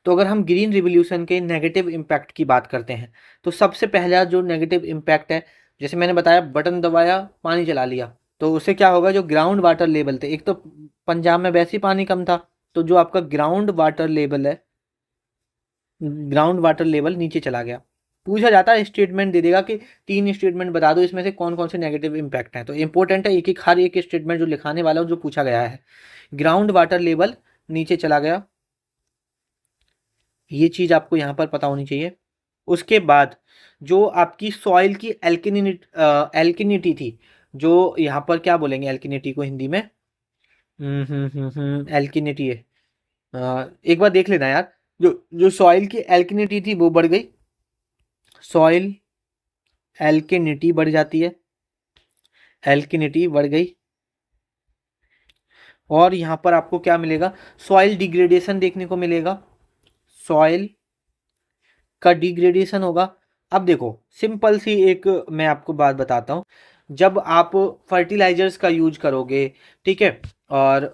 तो अगर हम ग्रीन रिवोल्यूशन के नेगेटिव इम्पैक्ट की बात करते हैं, तो सबसे पहला जो नेगेटिव इम्पैक्ट है, जैसे मैंने बताया, बटन दबाया, पानी चला लिया, तो उससे क्या होगा, जो ग्राउंड वाटर लेवल थे, एक तो पंजाब में वैसे ही पानी कम था, तो जो आपका ग्राउंड वाटर लेवल है, ग्राउंड वाटर लेवल नीचे चला गया। पूछा जाता है, स्टेटमेंट दे देगा कि 3 स्टेटमेंट बता दो, इसमें से कौन कौन से नेगेटिव इम्पैक्ट हैं, तो इंपॉर्टेंट है एक एक हर एक स्टेटमेंट जो लिखाने वाला हो, जो पूछा गया है। ग्राउंड वाटर लेवल नीचे चला गया, ये चीज़ आपको यहाँ पर पता होनी चाहिए। उसके बाद जो आपकी सॉइल की एल्किनिटी थी, जो यहाँ पर क्या बोलेंगे एल्किनिटी को हिंदी में, एल्किनिटी है, एक बार देख लेना यार, जो जो सॉइल की एल्किनिटी थी वो बढ़ गई, सॉइल एल्किनिटी बढ़ जाती है, एल्किनिटी बढ़ गई। और यहाँ पर आपको क्या मिलेगा, सॉइल डिग्रेडेशन देखने को मिलेगा, सॉइल का डिग्रेडेशन होगा। अब देखो, सिंपल सी एक मैं आपको बात बताता हूँ, जब आप फर्टिलाइजर्स का यूज करोगे, ठीक है, और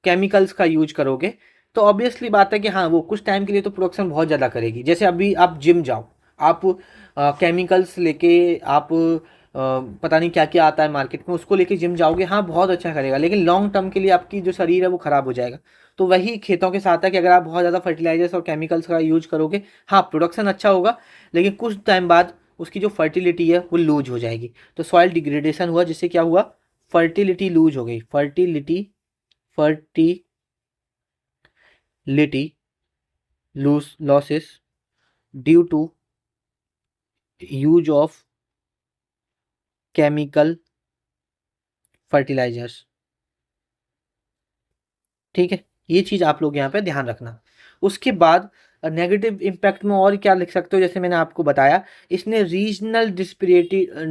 केमिकल्स का यूज करोगे, तो ऑब्वियसली बात है कि हाँ, वो कुछ टाइम के लिए तो प्रोडक्शन बहुत ज़्यादा करेगी। जैसे अभी आप जिम जाओ, आप केमिकल्स लेके आप पता नहीं क्या क्या आता है मार्केट में, उसको लेके जिम जाओगे, हाँ बहुत अच्छा करेगा, लेकिन लॉन्ग टर्म के लिए आपकी जो शरीर है वो ख़राब हो जाएगा। तो वही खेतों के साथ है कि अगर आप बहुत ज़्यादा फर्टिलाइजर्स और केमिकल्स का यूज करोगे, हाँ प्रोडक्शन अच्छा होगा, लेकिन कुछ टाइम बाद उसकी जो फर्टिलिटी है वो लूज हो जाएगी। तो सॉइल डिग्रेडेशन हुआ, जिससे क्या हुआ, फर्टिलिटी लूज हो गई, fertility loose losses due to use of chemical fertilisers. ठीक है, ये चीज़ आप लोग यहाँ पे ध्यान रखना। उसके बाद नेगेटिव इम्पैक्ट में और क्या लिख सकते हो, जैसे मैंने आपको बताया, इसने रीजनल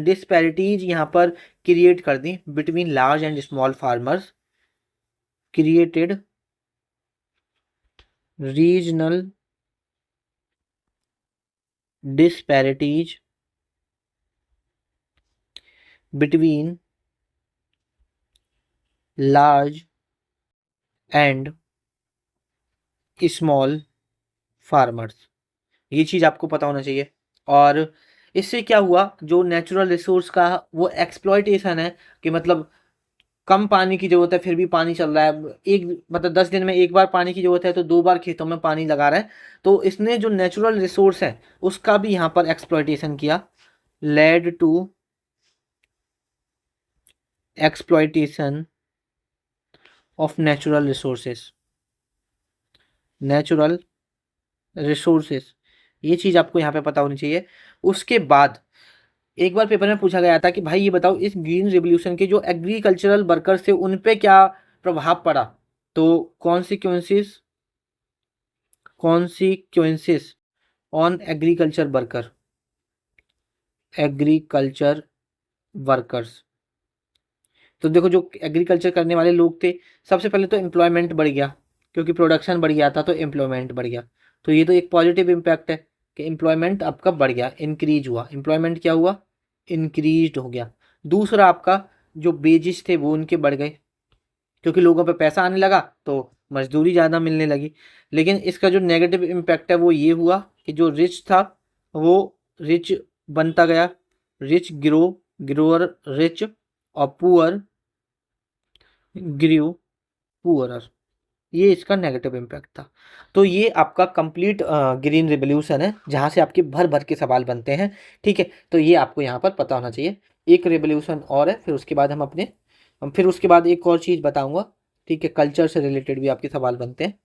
डिस्पैरिटीज यहाँ पर क्रिएट कर दी between large and small farmers, created regional disparities between large and small farmers, ये चीज़ आपको पता होना चाहिए। और इससे क्या हुआ, जो नेचुरल रिसोर्स का वो एक्सप्लॉयटेशन है, कि मतलब कम पानी की ज़रूरत है फिर भी पानी चल रहा है, एक मतलब 10 दिन में एक बार पानी की ज़रूरत है तो 2 बार खेतों में पानी लगा रहा है, तो इसने जो नेचुरल रिसोर्स है उसका भी यहाँ पर एक्सप्लॉयटेशन किया, led to exploitation of natural resources, natural resources, ये चीज़ आपको यहाँ पे पता होनी चाहिए। उसके बाद एक बार पेपर में पूछा गया था कि भाई ये बताओ, इस ग्रीन रिवोल्यूशन के जो एग्रीकल्चरल वर्कर्स थे उन पे क्या प्रभाव पड़ा, तो कॉन्सिक्वेंसेस ऑन एग्रीकल्चर वर्कर्स। तो देखो, जो एग्रीकल्चर करने वाले लोग थे, सबसे पहले तो एम्प्लॉयमेंट बढ़ गया, क्योंकि प्रोडक्शन बढ़ गया था तो एम्प्लॉयमेंट बढ़ गया, तो ये तो एक पॉजिटिव इम्पैक्ट है कि एम्प्लॉयमेंट आपका बढ़ गया, इंक्रीज हुआ, एम्प्लॉयमेंट क्या हुआ, इंक्रीज हो गया। दूसरा, आपका जो बेजिस थे वो उनके बढ़ गए, क्योंकि लोगों पे पैसा आने लगा तो मजदूरी ज़्यादा मिलने लगी। लेकिन इसका जो नेगेटिव इम्पैक्ट है वो ये हुआ कि जो रिच था वो रिच बनता गया, रिच ग्रोअर रिच, और पुअर ग्रू पुअरर। ये इसका नेगेटिव इम्पैक्ट था। तो ये आपका कंप्लीट ग्रीन रिवॉल्यूशन है जहाँ से आपके भर भर के सवाल बनते हैं, ठीक है। तो ये आपको यहाँ पर पता होना चाहिए। एक रिवॉल्यूशन और है, फिर उसके बाद फिर उसके बाद एक और चीज़ बताऊंगा, ठीक है। कल्चर से रिलेटेड भी आपके सवाल बनते हैं।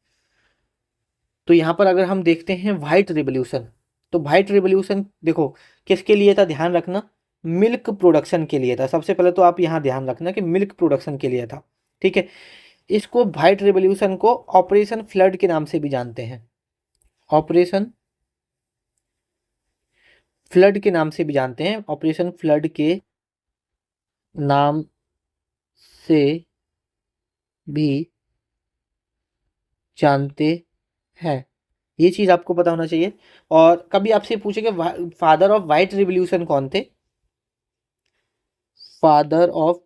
तो यहाँ पर अगर हम देखते हैं व्हाइट रिवॉल्यूशन, तो व्हाइट रिवॉल्यूशन देखो किसके लिए था, ध्यान रखना, मिल्क प्रोडक्शन के लिए था। सबसे पहले तो आप यहाँ ध्यान रखना कि मिल्क प्रोडक्शन के लिए था, ठीक है। इसको व्हाइट रिवॉल्यूशन को ऑपरेशन फ्लड के नाम से भी जानते हैं, ऑपरेशन फ्लड के नाम से भी जानते हैं, ऑपरेशन फ्लड के नाम से भी जानते हैं। ये चीज़ आपको पता होना चाहिए। और कभी आपसे पूछे कि फादर ऑफ व्हाइट रिवॉल्यूशन कौन थे, फादर ऑफ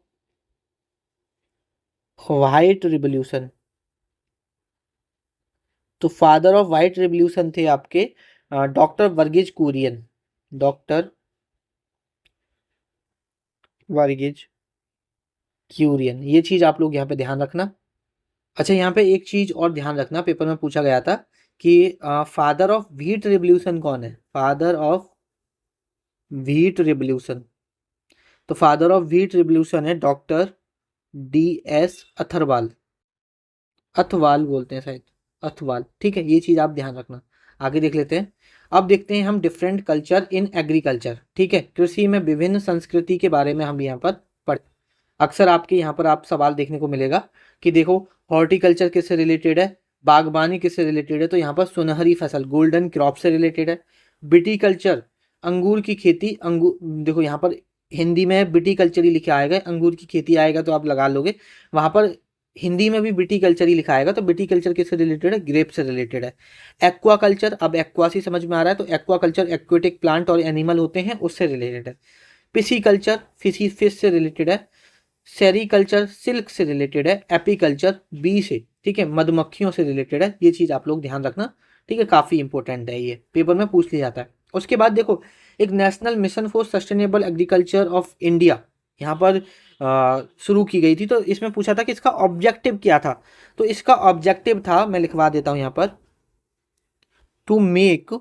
व्हाइट रिवॉल्यूशन, तो फादर ऑफ व्हाइट रिवॉल्यूशन थे आपके डॉक्टर वर्गीज कुरियन, डॉक्टर वर्गीज क्यूरियन। ये चीज़ आप लोग यहाँ पे ध्यान रखना। अच्छा, यहाँ पे एक चीज़ और ध्यान रखना, पेपर में पूछा गया था कि फादर ऑफ व्हीट रिवॉल्यूशन कौन है, फादर ऑफ व्हीट रिवॉल्यूशन। तो फादर ऑफ व्हीट रिवॉल्यूशन है डॉक्टर DS अथरवाल, अथवाल बोलते हैं शायद, अथवाल, ठीक है। ये चीज़ आप ध्यान रखना। आगे देख लेते हैं। अब देखते हैं हम डिफरेंट कल्चर इन एग्रीकल्चर, ठीक है। कृषि में विभिन्न संस्कृति के बारे में हम यहाँ पर पढ़, अक्सर आपके यहाँ पर आप सवाल देखने को मिलेगा कि देखो हॉर्टिकल्चर किससे रिलेटेड है, बागबानी किससे रिलेटेड है, तो यहाँ पर सुनहरी फसल गोल्डन क्रॉप से रिलेटेड है। विटीकल्चर अंगूर की खेती, अंगूर देखो यहाँ पर हिंदी में विटीकल्चर ही लिखा आएगा, अंगूर की खेती आएगा तो आप लगा लोगे, वहाँ पर हिंदी में भी विटीकल्चर ही लिखा आएगा। तो विटीकल्चर किससे रिलेटेड है, ग्रेप से रिलेटेड है। एक्वाकल्चर, अब एक्वासी समझ में आ रहा है, तो एक्वाकल्चर एक्वेटिक प्लांट और एनिमल होते हैं, उससे रिलेटेड है। पिसीकल्चर फिश से रिलेटेड है। सेरीकल्चर सिल्क से रिलेटेड है। एपीकल्चर बी से, ठीक है, मधुमक्खियों से रिलेटेड है। ये चीज़ आप लोग ध्यान रखना, ठीक है, काफ़ी इंपॉर्टेंट है, ये पेपर में पूछ लिया जाता है। उसके बाद देखो एक national mission for sustainable agriculture of India यहाँ पर शुरू की गई थी। तो इसमें पूछा था कि इसका ऑब्जेक्टिव क्या था, तो इसका ऑब्जेक्टिव था, मैं लिखवा देता हूँ यहाँ पर, to make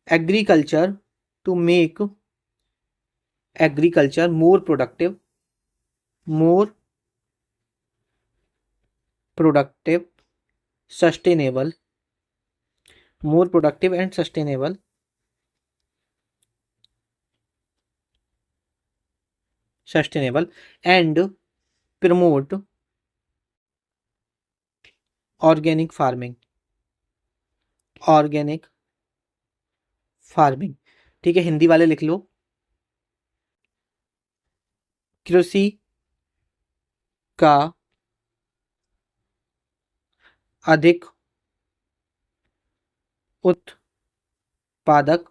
agriculture, to make agriculture more productive, more productive sustainable, more productive and sustainable, and promote organic farming, organic farming, ठीक है। हिंदी वाले लिख लो, कृषि का अधिक उत्पादक,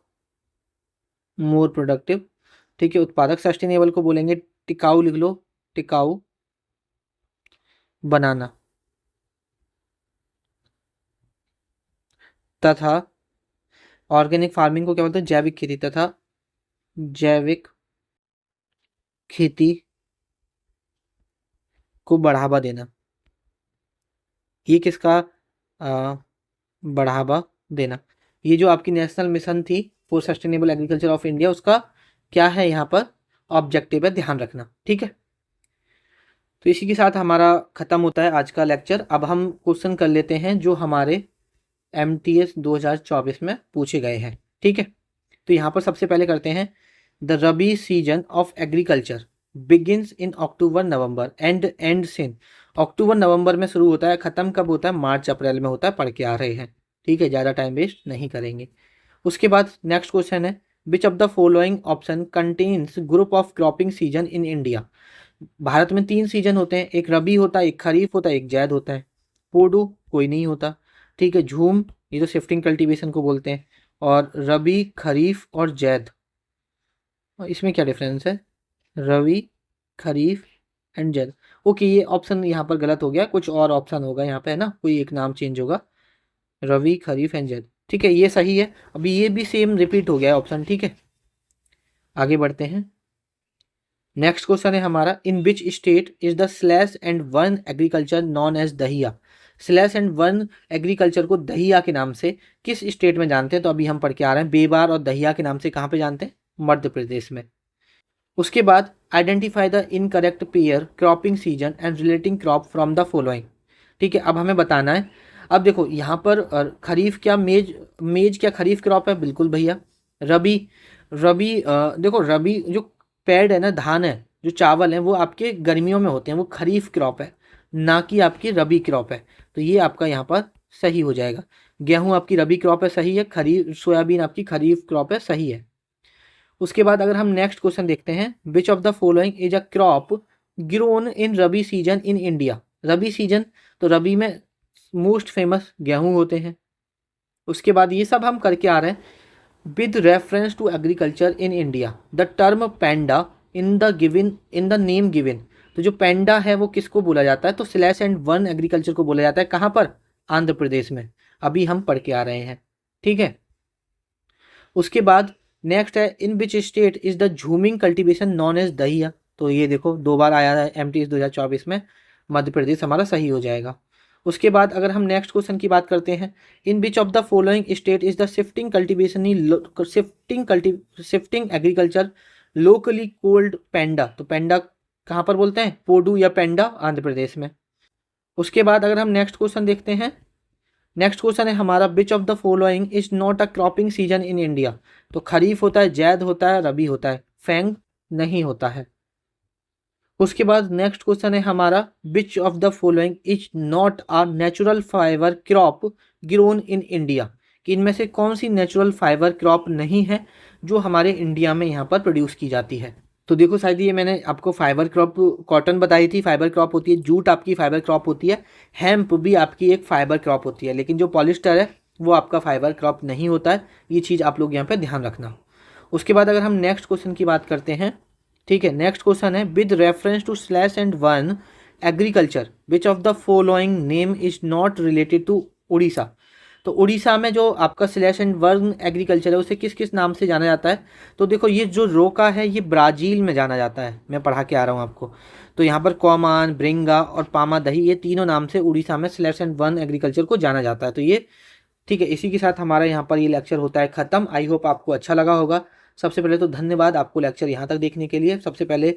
मोर प्रोडक्टिव, ठीक है, उत्पादक। सस्टेनेबल को बोलेंगे टिकाऊ, लिख लो, टिकाऊ बनाना, तथा ऑर्गेनिक फार्मिंग को क्या बोलते हैं, जैविक खेती, तथा जैविक खेती को बढ़ावा देना। ये किसका बढ़ावा देना, ये जो आपकी नेशनल मिशन थी for sustainable agriculture of India, उसका क्या है यहाँ पर ऑब्जेक्टिव है, ध्यान रखना, ठीक है। तो इसी के साथ हमारा ख़त्म होता है आज का लेक्चर। अब हम क्वेश्चन कर लेते हैं जो हमारे MTS 2024 में पूछे गए हैं, ठीक है। तो यहाँ पर सबसे पहले करते हैं, the rabi season of agriculture begins in October November and ends in, अक्टूबर नवंबर में शुरू होता है, ख़त्म कब होता है, मार्च अप्रैल में होता है, पढ़ के आ रहे हैं, ठीक है, ज़्यादा टाइम वेस्ट नहीं करेंगे। उसके बाद नेक्स्ट क्वेश्चन है, विच of the following option contains group of cropping season in India. Bharat में 3 सीजन होते हैं, एक रबी होता है, एक खरीफ होता है, एक जैद होता है। पोडू कोई नहीं होता, ठीक है। झूम ये तो शिफ्टिंग कल्टीवेशन को बोलते हैं। और रबी, खरीफ और जैद, इसमें क्या डिफरेंस है, रबी, खरीफ एंड जैद। ओके, ये ऑप्शन यहाँ पर गलत हो गया, कुछ और ऑप्शन होगा यहाँ पे, है ना, कोई एक नाम चेंज होगा, रबी, खरीफ एंड जैद, ठीक है, ये सही है। अभी ये भी सेम रिपीट हो गया है ऑप्शन, ठीक है। आगे बढ़ते हैं। नेक्स्ट क्वेश्चन है हमारा, in which state is the slash and वन agriculture known as Dahiya. Slash and वन एग्रीकल्चर को दहिया के नाम से किस स्टेट में जानते हैं? तो अभी हम पढ़ के आ रहे हैं, बेबार और दहिया के नाम से कहाँ पे जानते हैं? मध्य प्रदेश में। उसके बाद identify the incorrect pair cropping season and relating crop from the following. ठीक है, अब हमें बताना है। अब देखो यहाँ पर खरीफ क्या मेज, मेज क्या खरीफ क्रॉप है? बिल्कुल भैया। रबी, रबी देखो रबी जो पैड है ना, धान है, जो चावल है, वो आपके गर्मियों में होते हैं, वो खरीफ क्रॉप है, ना कि आपकी रबी क्रॉप है। तो ये आपका यहाँ पर सही हो जाएगा। गेहूं आपकी रबी क्रॉप है, सही है। खरीफ सोयाबीन आपकी खरीफ क्रॉप है, सही है। उसके बाद अगर हम नेक्स्ट क्वेश्चन देखते हैं, विच of the following is a crop grown in rabi season in India. Rabi season, तो रबी में मोस्ट फेमस गेहूं होते हैं। उसके बाद ये सब हम करके आ रहे हैं with reference to agriculture in India the term Penda in the name given. तो जो पैंडा है वो किसको बोला जाता है? तो स्लैश एंड वन एग्रीकल्चर को बोला जाता है। कहाँ पर? आंध्र प्रदेश में। अभी हम पढ़ के आ रहे हैं, ठीक है। उसके बाद नेक्स्ट है, in which state is the jhuming cultivation known as Dahiya. तो ये देखो 2 बार आया है एमटीएस 2024 में, मध्य प्रदेश हमारा सही हो जाएगा। उसके बाद अगर हम नेक्स्ट क्वेश्चन की बात करते हैं, in which of the following state is the shifting cultivation shifting agriculture locally called Penda. तो पैंडा कहाँ पर बोलते हैं? पोडू या पैंडा, आंध्र प्रदेश में। उसके बाद अगर हम नेक्स्ट क्वेश्चन देखते हैं, नेक्स्ट क्वेश्चन है हमारा, विच of the following is not a cropping season in India. तो खरीफ होता है, जैद होता है, रबी होता है, फैंग नहीं होता है। उसके बाद नेक्स्ट क्वेश्चन है हमारा, विच of the following is not a natural fibre crop grown in India. कि इनमें से कौन सी नेचुरल फाइबर क्रॉप नहीं है जो हमारे इंडिया में यहाँ पर प्रोड्यूस की जाती है? तो देखो शायद ये मैंने आपको फाइबर क्रॉप कॉटन बताई थी, फाइबर क्रॉप होती है, जूट आपकी फाइबर क्रॉप होती है, हेम्प भी आपकी एक फाइबर क्रॉप होती है, लेकिन जो पॉलिस्टर है वो आपका फाइबर क्रॉप नहीं होता है। ये चीज़ आप लोग यहाँ पे ध्यान रखना। उसके बाद अगर हम नेक्स्ट क्वेश्चन की बात करते हैं, ठीक है, नेक्स्ट क्वेश्चन है, with reference to slash and वन agriculture which of the following name is not related to Orissa. तो उड़ीसा में जो आपका स्लैश एंड वन एग्रीकल्चर है उसे किस किस नाम से जाना जाता है? तो देखो ये जो रोका है ये ब्राज़ील में जाना जाता है, मैं पढ़ा के आ रहा हूँ आपको। तो यहाँ पर कौमान, ब्रिंगा और पामा दही, ये तीनों नाम से उड़ीसा में स्लैश एंड वन एग्रीकल्चर को जाना जाता है। तो ये ठीक है। इसी के साथ हमारा यहाँ पर ये लेक्चर होता है ख़त्म। आई होप आपको अच्छा लगा होगा। सबसे पहले तो धन्यवाद आपको लेक्चर यहाँ तक देखने के लिए, सबसे पहले।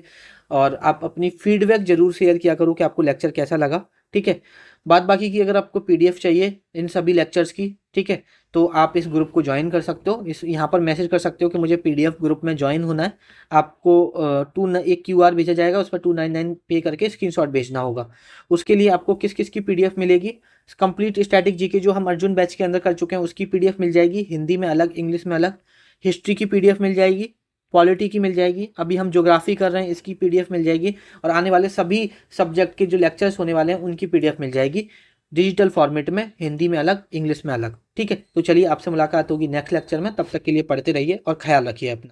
और आप अपनी फीडबैक जरूर शेयर किया करो कि आपको लेक्चर कैसा लगा, ठीक है। बाद बाकी की अगर आपको पीडीएफ चाहिए इन सभी लेक्चर्स की, ठीक है, तो आप इस ग्रुप को ज्वाइन कर सकते हो। इस यहाँ पर मैसेज कर सकते हो कि मुझे पीडीएफ ग्रुप में ज्वाइन होना है। आपको एक क्यूआर भेजा जाएगा, उस पर 299 पे करके स्क्रीनशॉट भेजना होगा। उसके लिए आपको किस किस की पीडीएफ मिलेगी? कंप्लीट स्टैटिक जीके जो हम अर्जुन बैच के अंदर कर चुके हैं उसकी पीडीएफ मिल जाएगी, हिंदी में अलग, इंग्लिश में अलग। हिस्ट्री की पीडीएफ मिल जाएगी, पॉलिटी की मिल जाएगी, अभी हम ज्योग्राफी कर रहे हैं इसकी पीडीएफ मिल जाएगी, और आने वाले सभी सब्जेक्ट के जो लेक्चर्स होने वाले हैं उनकी पीडीएफ मिल जाएगी डिजिटल फॉर्मेट में, हिंदी में अलग, इंग्लिश में अलग, ठीक है। तो चलिए आपसे मुलाकात होगी नेक्स्ट लेक्चर में, तब तक के लिए पढ़ते रहिए और ख्याल रखिए अपना।